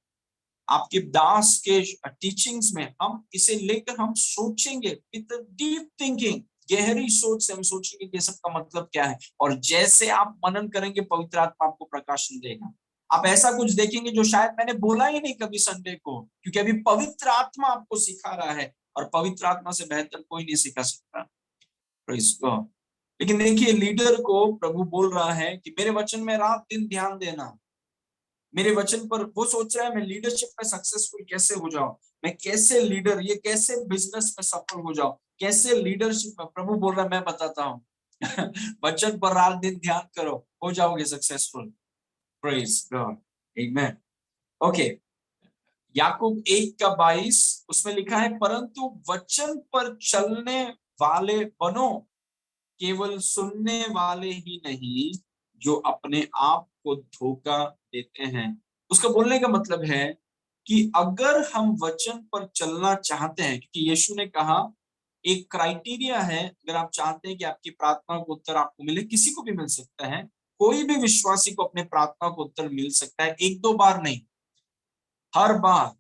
आपके दास के टीचिंग्स में हम इसे लेकर हम सोचेंगे विद डीप थिंकिंग। गहरी सोच से हम सोचेंगे कि सब का मतलब क्या है, और जैसे आप मनन करेंगे पवित्र आत्मा आपको प्रकाशन देगा। आप ऐसा कुछ देखेंगे जो शायद मैंने बोला ही नहीं कभी संडे को, क्योंकि अभी पवित्र आत्मा आपको सिखा रहा है, और पवित्र आत्मा से बेहतर कोई नहीं सिखा सकता। Praise God. लेकिन देखिए, लीडर को प्रभु बोल रहा है कि मेरे वचन में रात दिन ध्यान देना, मेरे वचन पर। वो सोच रहा है मैं लीडरशिप में सक्सेसफुल कैसे हो जाऊं, मैं कैसे लीडर, ये कैसे बिजनेस में सफल हो जाऊं, कैसे लीडरशिप में। प्रभु बोल रहा है मैं बताता हूँ। वचन पर रात दिन ध्यान करो, हो जाओगे सक्सेसफुल। प्रेज गॉड, आमेन। ओके, याकूब 1:22 उसमें लिखा है, परंतु वचन पर चलने वाले बनो, केवल सुनने वाले ही नहीं जो अपने आप को धोखा देते हैं। उसका बोलने का मतलब है कि अगर हम वचन पर चलना चाहते हैं, क्योंकि यीशु ने कहा एक क्राइटेरिया है, अगर आप चाहते हैं कि आपकी प्रार्थना को उत्तर आपको मिले, किसी को भी मिल सकता है, कोई भी विश्वासी को अपने प्रार्थना को उत्तर मिल सकता है, एक दो बार नहीं, हर बार,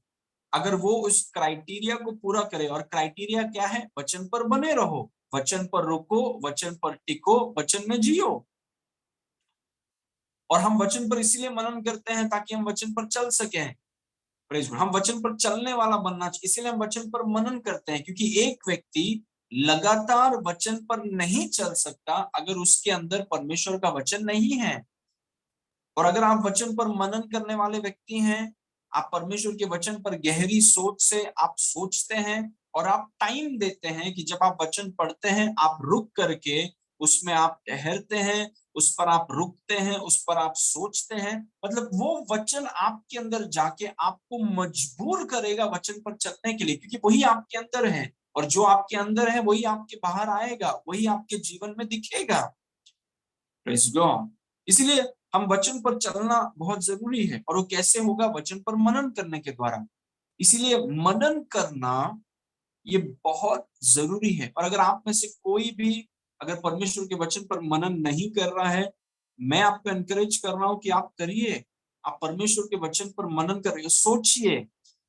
अगर वो उस क्राइटेरिया को पूरा करे। और क्राइटेरिया क्या है? वचन पर बने रहो, वचन पर रुको, वचन पर टिको, वचन में जियो। और हम वचन पर इसीलिए मनन करते हैं ताकि हम वचन पर चल सकें। Praise God. हम वचन पर चलने वाला बनना चाहिए, इसीलिए हम वचन पर मनन करते हैं, क्योंकि एक व्यक्ति लगातार वचन पर नहीं चल सकता अगर उसके अंदर परमेश्वर का वचन नहीं है। और अगर आप वचन पर मनन करने वाले व्यक्ति हैं, आप परमेश्वर के वचन पर गहरी सोच से आप सोचते हैं, और आप टाइम देते हैं कि जब आप वचन पढ़ते हैं आप रुक करके उसमें आप ठहरते हैं, उस पर आप रुकते हैं, उस पर आप सोचते हैं, मतलब वो वचन आपके अंदर जाके आपको मजबूर करेगा वचन पर चलने के लिए, क्योंकि वही आपके अंदर है, और जो आपके अंदर है वही आपके बाहर आएगा, वही आपके जीवन में दिखेगा। Praise God. इसीलिए हम वचन पर चलना बहुत जरूरी है, और वो कैसे होगा? वचन पर मनन करने के द्वारा। इसीलिए मनन करना ये बहुत जरूरी है। और अगर आप में से कोई भी अगर परमेश्वर के वचन पर मनन नहीं कर रहा है, मैं आपको एनकरेज कर रहा हूं कि आप करिए। आप परमेश्वर के वचन पर मनन करिए, सोचिए,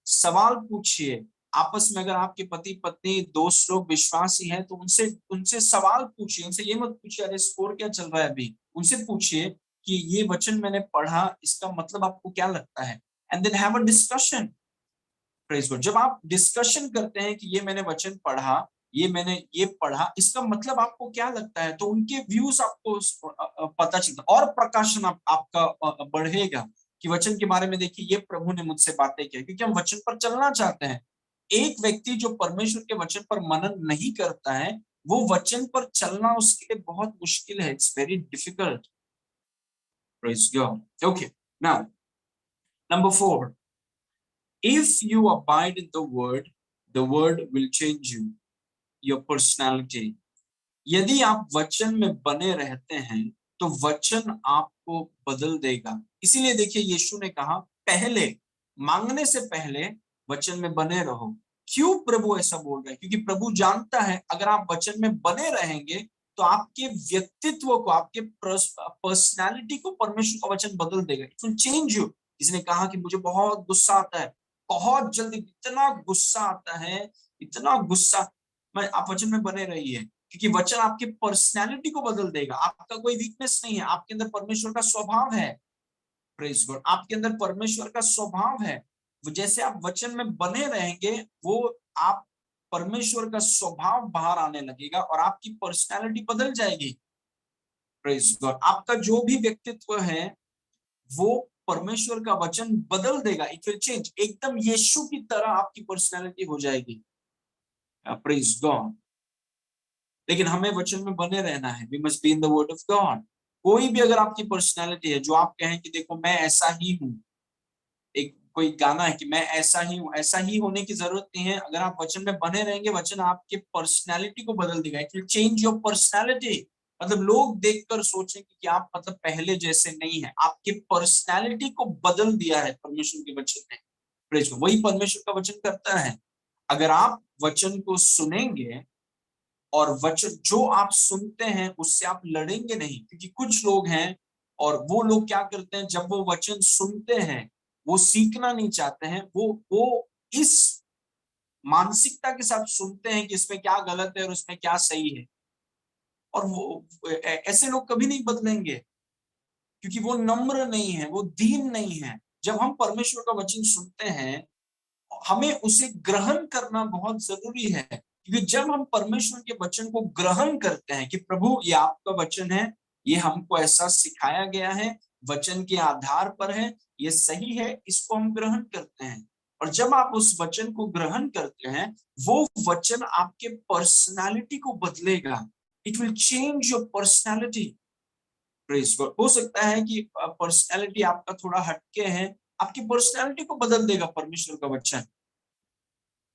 सवाल पूछिए। आपस में अगर आपके पति पत्नी दोस्त लोग विश्वासी हैं तो उनसे उनसे सवाल पूछिए। उनसे ये मत पूछिए अरे स्कोर क्या चल रहा है अभी। उनसे पूछिए कि ये वचन मैंने पढ़ा, इसका मतलब आपको क्या लगता है? And then have a discussion. Praise God. जब आप डिस्कशन करते हैं कि ये मैंने वचन पढ़ा, ये मैंने ये पढ़ा, इसका मतलब आपको क्या लगता है, तो उनके व्यूज आपको पता चलता, और प्रकाशन आपका बढ़ेगा कि वचन के बारे में देखिए ये प्रभु ने मुझसे बातें की, क्योंकि हम वचन पर चलना चाहते हैं। एक व्यक्ति जो परमेश्वर के वचन पर मनन नहीं करता है, वो वचन पर चलना उसके लिए बहुत मुश्किल है। It's very difficult. Praise God. Okay, now number 4, if you abide in the word will change you, your personality. यदि आप वचन में बने रहते हैं तो वचन आपको बदल देगा। इसीलिए देखिए यीशु ने कहा पहले, मांगने से पहले वचन में बने रहो। क्यों प्रभु ऐसा बोल रहे हैं? क्योंकि प्रभु जानता है अगर आप वचन में बने रहेंगे तो आपके व्यक्तित्व को, आपके पर्सनालिटी को परमेश्वर का वचन बदल देगा। It will change you. इसने कहा कि मुझे बहुत गुस्सा आता है, बहुत जल्दी, इतना गुस्सा आता है, इतना गुस्सा। मैं आप वचन में बने रहिए, क्योंकि वचन आपकी पर्सनैलिटी को बदल देगा। आपका कोई वीकनेस नहीं है, आपके अंदर परमेश्वर का स्वभाव है। Praise God. आपके अंदर परमेश्वर का स्वभाव है। वो जैसे आप वचन में बने रहेंगे, वो आप परमेश्वर का स्वभाव बाहर आने लगेगा और आपकी पर्सनैलिटी बदल जाएगी। Praise God. आपका जो भी व्यक्तित्व है वो परमेश्वर का वचन बदल देगा। It will change. एकदम यीशु की तरह आपकी पर्सनैलिटी हो जाएगी। Praise God. लेकिन हमें वचन में बने रहना है। We must be in the word of God. कोई भी अगर आपकी पर्सनैलिटी है जो आप कहें कि देखो मैं ऐसा ही हूं, एक कोई गाना है कि मैं ऐसा ही हूं, ऐसा ही होने की जरूरत नहीं है। अगर आप वचन में बने रहेंगे, वचन आपके पर्सनैलिटी को बदल देगा। It will change your personality. मतलब लोग देखकर सोचेंगे कि आप मतलब पहले जैसे नहीं है। आपकी पर्सनैलिटी को बदल दिया है परमेश्वर के वचन ने। Praise God. वही परमेश्वर का वचन करता है। अगर आप वचन को सुनेंगे और वचन जो आप सुनते हैं उससे आप लड़ेंगे नहीं, क्योंकि कुछ लोग हैं और वो लोग क्या करते हैं, जब वो वचन सुनते हैं वो सीखना नहीं चाहते हैं। वो इस मानसिकता के साथ सुनते हैं कि इसमें क्या गलत है और उसमें क्या सही है, और वो ऐसे लोग कभी नहीं बदलेंगे। क्योंकि वो नम्र नहीं है, वो दीन नहीं है। जब हम परमेश्वर का वचन सुनते हैं, हमें उसे ग्रहण करना बहुत जरूरी है, क्योंकि जब हम परमेश्वर के वचन को ग्रहण करते हैं कि प्रभु ये आपका वचन है, ये हमको ऐसा सिखाया गया है, वचन के आधार पर है, ये सही है, इसको हम ग्रहण करते हैं। और जब आप उस वचन को ग्रहण करते हैं, वो वचन आपके पर्सनालिटी को बदलेगा। It will change your personality. Praise God. हो सकता है कि पर्सनालिटी आपका थोड़ा हटके है, आपकी पर्सनालिटी को बदल देगा परमेश्वर का वचन।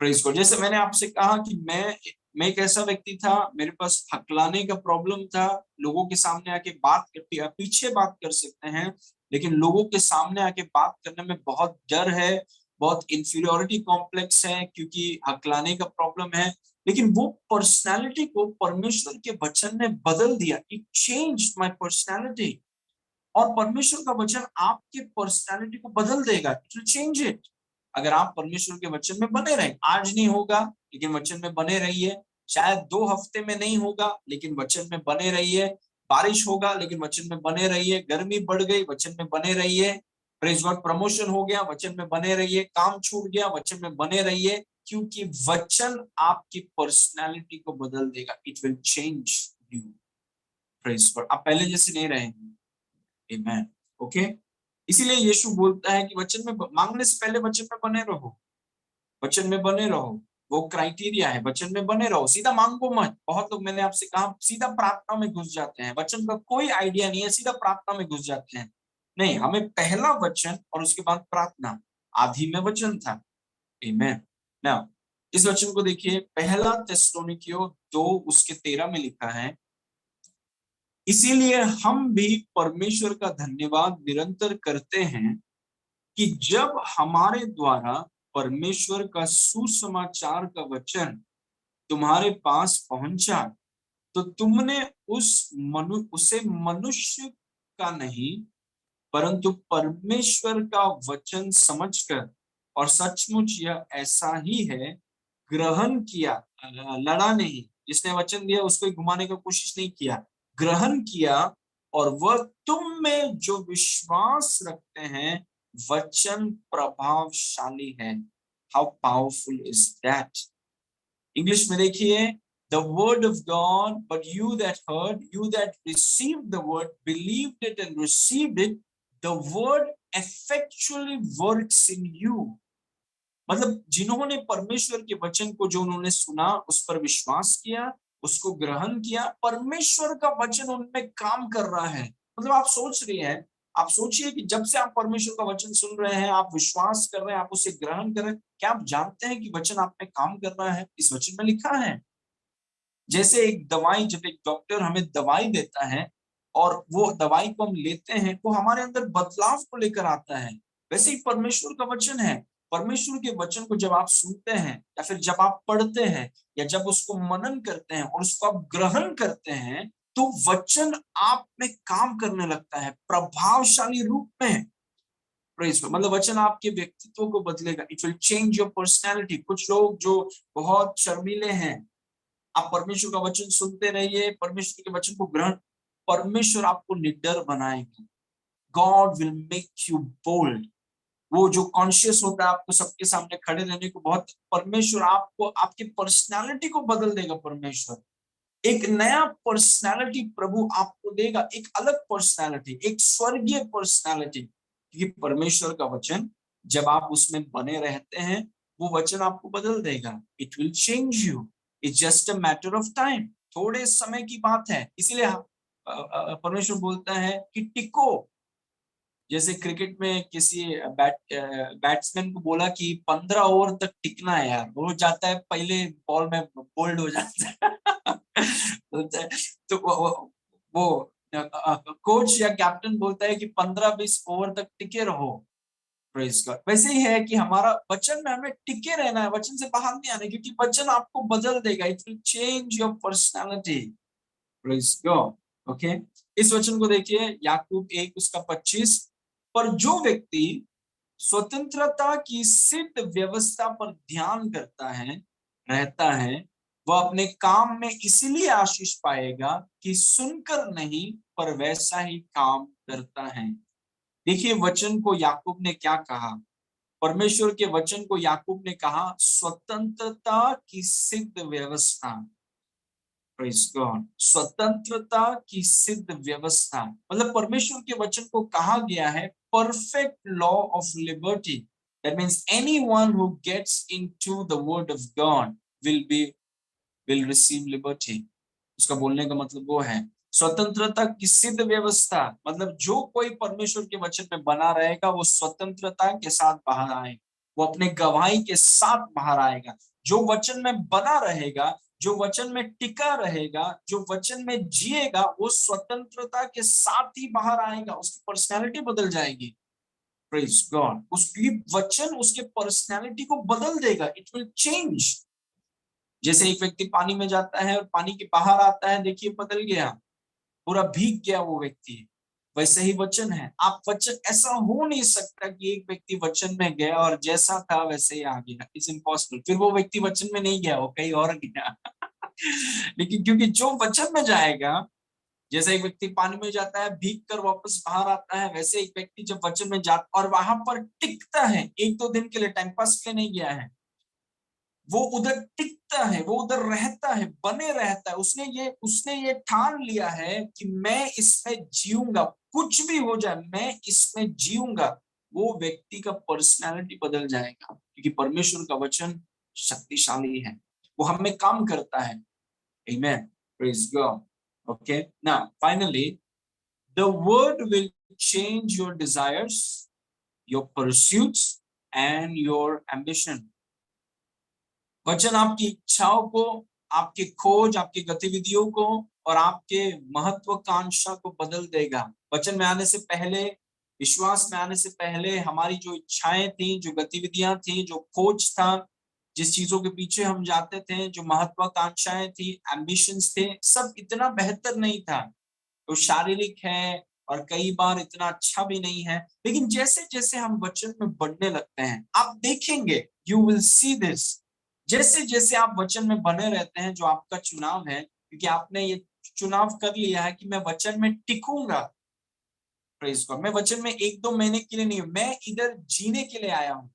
Praise God. जैसे मैंने आपसे कहा कि मैं एक ऐसा व्यक्ति था, मेरे पास हकलाने का प्रॉब्लम था, लोगों के सामने आके बात करते, पीछे बात कर सकते हैं, लेकिन लोगों के सामने आके बात करने में बहुत डर है, बहुत इंफीरियोरिटी कॉम्प्लेक्स है, क्योंकि हकलाने का प्रॉब्लम है। लेकिन वो पर्सनालिटी को परमेश्वर के वचन ने बदल दिया। It changed my personality. और परमेश्वर का वचन आपके पर्सनालिटी को बदल देगा। It will change it. अगर आप परमेश्वर के वचन में बने रहें, आज नहीं होगा लेकिन वचन में बने रहिए। शायद 2 हफ्ते में नहीं होगा लेकिन वचन में बने रहिए। बारिश होगा लेकिन वचन में बने रहिए। गर्मी बढ़ गई, वचन में बने रहिए। Praise God. प्रमोशन हो गया, वचन में बने रहिए। काम छूट गया, वचन में बने रहिए, क्योंकि वचन आपकी पर्सनालिटी को बदल देगा। It will change you. Praise God. आप पहले जैसे नहीं रहेंगे। आमेन। ओके। इसीलिए यीशु बोलता है कि वचन में मांगने से पहले वचन में बने रहो। वचन में बने रहो, वो क्राइटेरिया है। वचन में बने रहो, सीधा मांगो मत। बहुत लोग, मैंने आपसे कहा, सीधा प्रार्थना में घुस जाते हैं, वचन का कोई आइडिया नहीं है, सीधा प्रार्थना में घुस जाते हैं। नहीं, हमें पहला वचन और उसके बाद प्रार्थना। आदि में वचन था। आमेन। नाउ इस वचन को देखिए, पहला थिस्सलुनीकियों 2:13 में लिखा है, इसीलिए हम भी परमेश्वर का धन्यवाद निरंतर करते हैं कि जब हमारे द्वारा परमेश्वर का सुसमाचार का वचन तुम्हारे पास पहुंचा, तो तुमने उसे मनुष्य का नहीं परंतु परमेश्वर का वचन समझकर, और सचमुच यह ऐसा ही है, ग्रहण किया। लड़ा नहीं, जिसने वचन दिया उसको घुमाने की कोशिश नहीं किया, ग्रहण किया। और वह तुम में जो विश्वास रखते हैं, वचन प्रभावशाली है। How powerful is that. English में देखिए, the word of God, but you that heard, you that received the word, believed it and received it, the word effectually works in you। मतलब जिन्होंने परमेश्वर के वचन को, जो उन्होंने सुना, उस पर विश्वास किया, उसको ग्रहण किया, परमेश्वर का वचन उनमें काम कर रहा है। मतलब आप सोच रही हैं, आप सोचिए कि जब से आप परमेश्वर का वचन सुन रहे हैं, आप विश्वास कर रहे हैं, आप उसे ग्रहण कर रहे हैं, क्या आप जानते हैं कि वचन आप में काम कर रहा है? इस वचन में लिखा है। जैसे एक दवाई, जब एक डॉक्टर हमें दवाई देता है और वो दवाई को हम लेते हैं, वो हमारे अंदर बदलाव को लेकर आता है, वैसे ही परमेश्वर का वचन है। परमेश्वर के वचन को जब आप सुनते हैं, या फिर जब आप पढ़ते हैं, या जब उसको मनन करते हैं और उसको आप ग्रहण करते हैं, तो वचन आप में काम करने लगता है प्रभावशाली रूप में। मतलब वचन आपके व्यक्तित्व को बदलेगा। It will change your personality. कुछ लोग जो बहुत शर्मीले हैं, आप परमेश्वर का वचन सुनते रहिए, परमेश्वर के वचन को ग्रहण, परमेश्वर आपको निडर बनाएगा। God will make you bold. वो जो कॉन्शियस होता है आपको सबके सामने खड़े रहने को, बहुत, परमेश्वर आपको, आपकी पर्सनालिटी को बदल देगा। परमेश्वर एक नया पर्सनालिटी प्रभु आपको देगा, एक अलग पर्सनालिटी, एक स्वर्गीय पर्सनालिटी। क्योंकि परमेश्वर का वचन, जब आप उसमें बने रहते हैं, वो वचन आपको बदल देगा। It will change you. It's just a matter of time. थोड़े समय की बात है। इसीलिए परमेश्वर बोलता है कि टिको। जैसे क्रिकेट में किसी बैट्समैन को बोला कि 15 ओवर तक टिकना है यार, वो जाता है पहले बॉल में बोल्ड हो जाता है। बोलता है, तो वो कोच या कैप्टन बोलता है कि 15-20 ओवर तक टिके रहो। Praise God. वैसे ही है कि हमारा वचन में हमें टिके रहना है, वचन से बाहर नहीं आना, क्योंकि वचन आपको बदल देगा। It will change your personality. Praise God. Okay. इस वचन को देखिए, याकूब 1:25, पर जो व्यक्ति स्वतंत्रता की सिद्ध व्यवस्था पर ध्यान करता है, रहता है, वह अपने काम में इसलिए आशीष पाएगा कि सुनकर नहीं पर वैसा ही काम करता है। देखिए वचन को याकूब ने क्या कहा, परमेश्वर के वचन को याकूब ने कहा स्वतंत्रता की सिद्ध व्यवस्था। प्रेज गॉड, स्वतंत्रता की सिद्ध व्यवस्था, मतलब परमेश्वर के वचन को कहा गया है perfect law of liberty. That means anyone who gets into the word of God will receive liberty. उसका बोलने का मतलब वो है स्वतंत्रता की सिद्ध व्यवस्था, मतलब जो कोई परमेश्वर के वचन में बना रहेगा वो स्वतंत्रता के साथ बाहर आएगा, वो अपने गवाही के साथ बाहर आएगा। जो वचन में बना रहेगा, जो वचन में टिका रहेगा, जो वचन में जिएगा, वो स्वतंत्रता के साथ ही बाहर आएगा, उसकी पर्सनैलिटी बदल जाएगी। प्रेज गॉड, उसकी वचन उसके पर्सनैलिटी को बदल देगा, इट विल चेंज। जैसे एक व्यक्ति पानी में जाता है और पानी के बाहर आता है, देखिए बदल गया, पूरा भीग गया वो व्यक्ति। वैसे ही वचन है, आप वचन, ऐसा हो नहीं सकता कि एक व्यक्ति वचन में गया और जैसा था वैसे ही आ गया, इट्स इम्पॉसिबल। फिर वो व्यक्ति वचन में नहीं गया, वो कहीं और गया। लेकिन क्योंकि जो वचन में जाएगा, जैसे एक व्यक्ति पानी में जाता है भीग कर वापस बाहर आता है, वैसे एक व्यक्ति जब वचन में जाता और वहां पर टिकता है, एक दो दिन के लिए, टाइम पास के लिए नहीं गया है, वो उधर टिकता है, वो उधर रहता है, बने रहता है। उसने ये ठान लिया है कि मैं इसमें जीऊंगा, कुछ भी हो जाए मैं इसमें जीऊंगा। वो व्यक्ति का पर्सनालिटी बदल जाएगा, क्योंकि परमेश्वर का वचन शक्तिशाली है, वो हमें काम करता है। Amen, praise God. Okay, now finally the word will change your desires, your pursuits and your ambition. वचन आपकी इच्छाओं को, आपकी खोज, आपकी गतिविधियों को और आपके महत्वाकांक्षा को बदल देगा। वचन में आने से पहले, विश्वास में आने से पहले हमारी जो इच्छाएं थी, जो गतिविधियां थी, जो खोज था, जिस चीजों के पीछे हम जाते थे, जो महत्वाकांक्षाएं थी, एम्बिशंस थे, सब इतना बेहतर नहीं था। तो शारीरिक है और कई बार इतना अच्छा भी नहीं है। लेकिन जैसे जैसे हम वचन में बढ़ने लगते हैं, आप देखेंगे, यू विल सी दिस, जैसे जैसे आप वचन में बने रहते हैं, जो आपका चुनाव है, क्योंकि आपने ये चुनाव कर लिया है कि मैं वचन में टिकूंगा। प्रेज गॉड, मैं वचन में एक दो महीने के लिए नहीं हूं, मैं इधर जीने के लिए आया हूँ।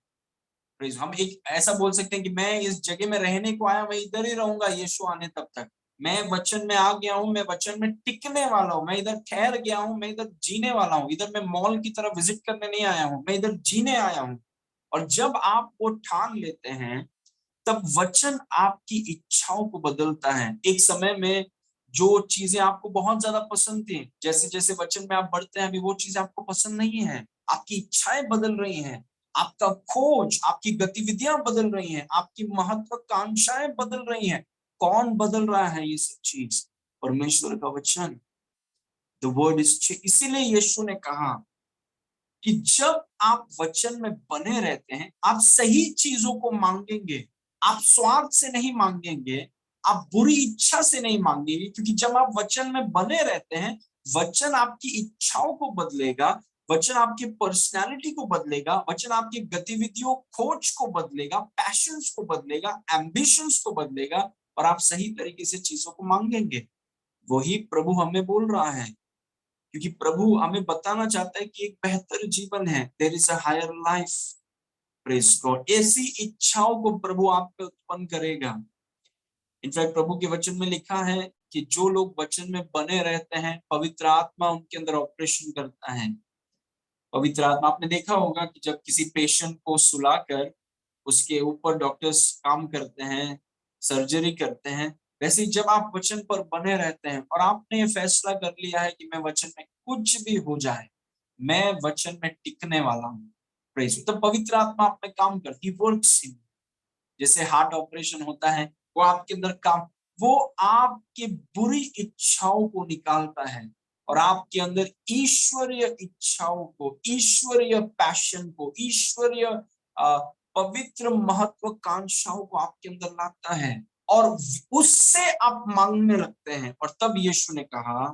प्रेज, हम एक ऐसा बोल सकते हैं कि मैं इस जगह में रहने को आया, मैं इधर ही रहूंगा यीशु आने तब तक। मैं वचन में आ गया हूँ, मैं वचन में टिकने वाला हूँ, मैं इधर ठहर गया हूँ, मैं इधर जीने वाला हूँ। इधर मैं मॉल की तरफ विजिट करने नहीं आया हूँ, मैं इधर जीने आया हूँ। और जब आप वो ठान लेते हैं, तब वचन आपकी इच्छाओं को बदलता है। एक समय में जो चीजें आपको बहुत ज्यादा पसंद थी, जैसे जैसे वचन में आप बढ़ते हैं, अभी वो चीजें आपको पसंद नहीं है। आपकी इच्छाएं बदल रही हैं, आपका खोज, आपकी गतिविधियां बदल रही हैं, आपकी महत्वाकांक्षाएं बदल रही हैं। कौन बदल रहा है ये सब चीज? परमेश्वर का वचन, द वर्ड इज। इसीलिए यीशु ने कहा कि जब आप वचन में बने रहते हैं, आप सही चीजों को मांगेंगे, आप स्वार्थ से नहीं मांगेंगे, आप बुरी इच्छा से नहीं मांगेंगे, क्योंकि जब आप वचन में बने रहते हैं, वचन आपकी इच्छाओं को बदलेगा, वचन आपकी पर्सनालिटी को बदलेगा, वचन आपकी गतिविधियों, खोज को बदलेगा, पैशंस को बदलेगा, एम्बिशंस को बदलेगा, और आप सही तरीके से चीजों को मांगेंगे। वही प्रभु हमें बोल रहा है, क्योंकि प्रभु हमें बताना चाहता है कि एक बेहतर जीवन है, there is a higher life. Praise God, ऐसी इच्छाओं को प्रभु आप पे उत्पन्न करेगा। इनफैक्ट प्रभु के वचन में लिखा है कि जो लोग वचन में बने रहते हैं, पवित्र आत्मा उनके अंदर ऑपरेशन करता है। पवित्र आत्मा, आपने देखा होगा कि जब किसी पेशेंट को सुलाकर उसके ऊपर डॉक्टर्स काम करते हैं, सर्जरी करते हैं, वैसे ही जब आप वचन पर बने रहते हैं और आपने ये फैसला कर लिया है कि मैं वचन में कुछ भी हो जाए, मैं वचन में टिकने वाला हूँ, प्रेज, तो पवित्र आत्मा आप में काम करती, वर्क्स इन। जैसे हार्ट ऑपरेशन होता है, वो आपके अंदर काम, वो आपकी बुरी इच्छाओं को निकालता है और आपके अंदर ईश्वरीय इच्छाओं को, ईश्वरीय पैशन को, ईश्वरीय पवित्र महत्वाकांक्षाओं को आपके अंदर लाता है, और उससे आप मांगने लगते हैं। और तब यीशु ने कहा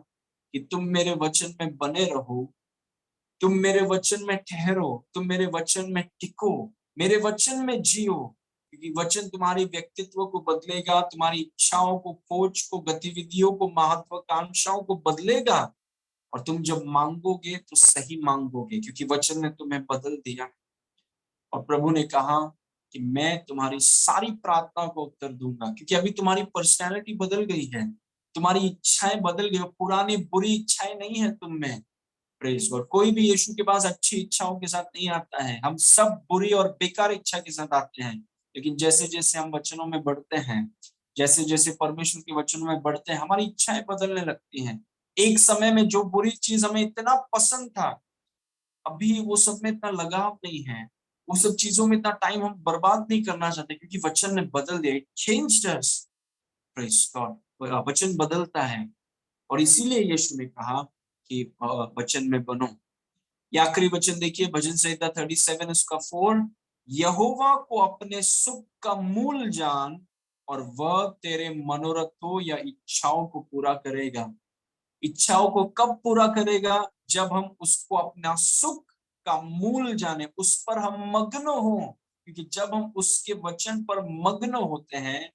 कि तुम मेरे वचन में बने रहो, तुम मेरे वचन में ठहरो, तुम मेरे वचन में टिको, मेरे वचन में जियो, क्योंकि वचन तुम्हारी व्यक्तित्व को बदलेगा, तुम्हारी इच्छाओं को, खोज को, गतिविधियों को, महत्वाकांक्षाओं को बदलेगा, और तुम जब मांगोगे तो सही मांगोगे, क्योंकि वचन ने तुम्हें बदल दिया। और प्रभु ने कहा कि मैं तुम्हारी सारी प्रार्थना को उत्तर दूंगा, क्योंकि अभी तुम्हारी पर्सनैलिटी बदल गई है, तुम्हारी इच्छाएं बदल गई, पुरानी बुरी इच्छाएं नहीं है तुम में। Praise God. कोई भी यीशु के पास अच्छी इच्छाओं के साथ नहीं आता है, हम सब बुरी और बेकार इच्छा के साथ आते हैं। लेकिन जैसे जैसे हम वचनों में बढ़ते हैं, जैसे जैसे परमेश्वर के वचनों में बढ़ते हैं, हमारी इच्छाएं बदलने लगती हैं। एक समय में जो बुरी चीज हमें इतना पसंद था, अभी वो सब में इतना लगाव नहीं है, वो सब चीजों में इतना टाइम हम बर्बाद नहीं करना चाहते, क्योंकि वचन ने बदल दिया। Changed us. Praise God. वचन बदलता है, और इसीलिए यीशु ने कहा कि वचन में बनो। ये आखिरी वचन देखिए, भजन संहिता 37 उसका 4। यहोवा को अपने सुख का मूल जान, और वह तेरे मनोरथों या इच्छाओं को पूरा करेगा। इच्छाओं को कब पूरा करेगा? जब हम उसको अपना सुख का मूल जाने, उस पर हम मग्न हो। क्योंकि जब हम उसके वचन पर मग्न होते हैं,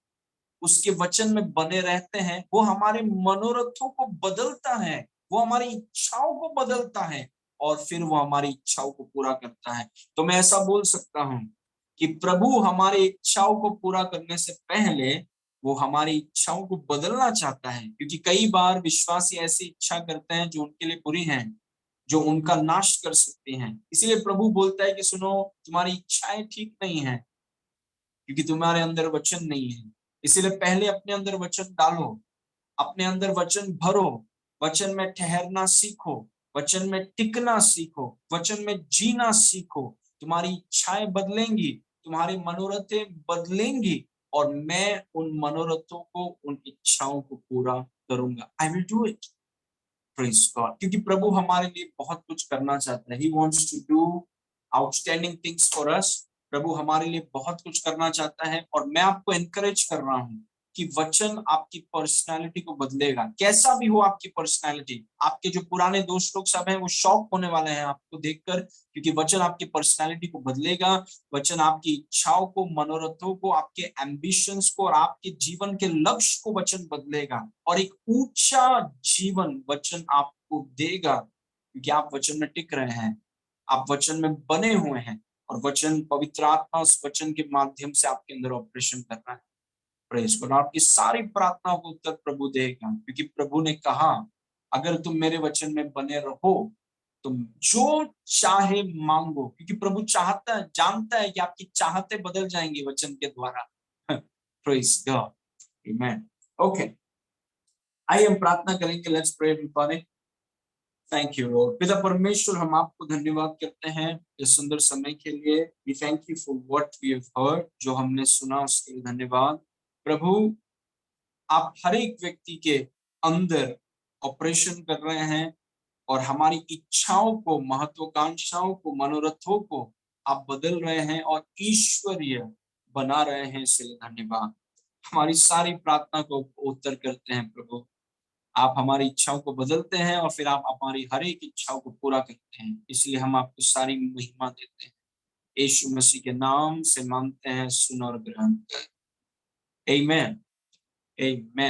उसके वचन में बने रहते हैं, वो हमारे मनोरथों को बदलता है, वो हमारी इच्छाओं को बदलता है, और फिर वो हमारी इच्छाओं को पूरा करता है। तो मैं ऐसा बोल सकता हूं कि प्रभु हमारी इच्छाओं को पूरा करने से पहले वो हमारी इच्छाओं को बदलना चाहता है, क्योंकि कई बार विश्वासी ऐसी इच्छा करते हैं जो उनके लिए बुरी है, जो उनका नाश कर सकती हैं। इसीलिए प्रभु बोलता है कि सुनो, तुम्हारी इच्छाएं ठीक नहीं है, क्योंकि तुम्हारे अंदर वचन नहीं है। इसीलिए पहले अपने अंदर वचन डालो, अपने अंदर वचन भरो, वचन में ठहरना सीखो, वचन में टिकना सीखो, वचन में जीना सीखो। तुम्हारी इच्छाएं बदलेंगी, तुम्हारी मनोरथें बदलेंगी, और मैं उन मनोरथों को, उन इच्छाओं को पूरा करूंगा। I will do it. Praise God. क्योंकि प्रभु हमारे लिए बहुत कुछ करना चाहता है। He wants to do outstanding things for us. प्रभु हमारे लिए बहुत कुछ करना चाहता है, और मैं आपको एनकरेज कर रहा हूं कि वचन आपकी पर्सनालिटी को बदलेगा। कैसा भी हो आपकी पर्सनालिटी, आपके जो पुराने दोस्त लोग सब हैं वो शॉक होने वाले हैं आपको देखकर, क्योंकि वचन आपकी पर्सनालिटी को बदलेगा। वचन आपकी इच्छाओं को, मनोरथों को, आपके एम्बिशंस को और आपके जीवन के लक्ष्य को वचन बदलेगा, और एक ऊंचा जीवन वचन आपको देगा, क्योंकि आप वचन में टिक रहे हैं, आप वचन में बने हुए हैं, और वचन, पवित्र आत्मा उस वचन के माध्यम से आपके अंदर ऑपरेशन कर रहा है। Praise God. आपकी सारी प्रार्थनाओं को उत्तर प्रभु देगा, क्योंकि प्रभु ने कहा अगर तुम मेरे वचन में बने रहो, तुम जो चाहे मांगो, क्योंकि प्रभु चाहता है, जानता है कि आपकी चाहते बदल जाएंगी वचन के द्वारा। Praise God. आमेन। ओके, आइए हम प्रार्थना करेंगे। Let's pray everybody. Thank you Lord. पिता परमेश्वर, हम आपको धन्यवाद करते हैं इस सुंदर समय के लिए। We thank you for what we have heard. जो हमने सुना उसके लिए धन्यवाद। प्रभु, आप हर एक व्यक्ति के अंदर ऑपरेशन कर रहे हैं, और हमारी इच्छाओं को, महत्वाकांक्षाओं को, मनोरथों को आप बदल रहे हैं और ईश्वरीय बना रहे हैं, इसलिए धन्यवाद। हमारी सारी प्रार्थना को उत्तर करते हैं प्रभु। आप हमारी इच्छाओं को बदलते हैं, और फिर आप हमारी हर एक इच्छाओं को पूरा करते हैं, इसलिए हम आपको सारी महिमा देते हैं। यीशु मसीह के नाम से मांगते हैं, सुन और ग्रहण। आमीन। आमीन।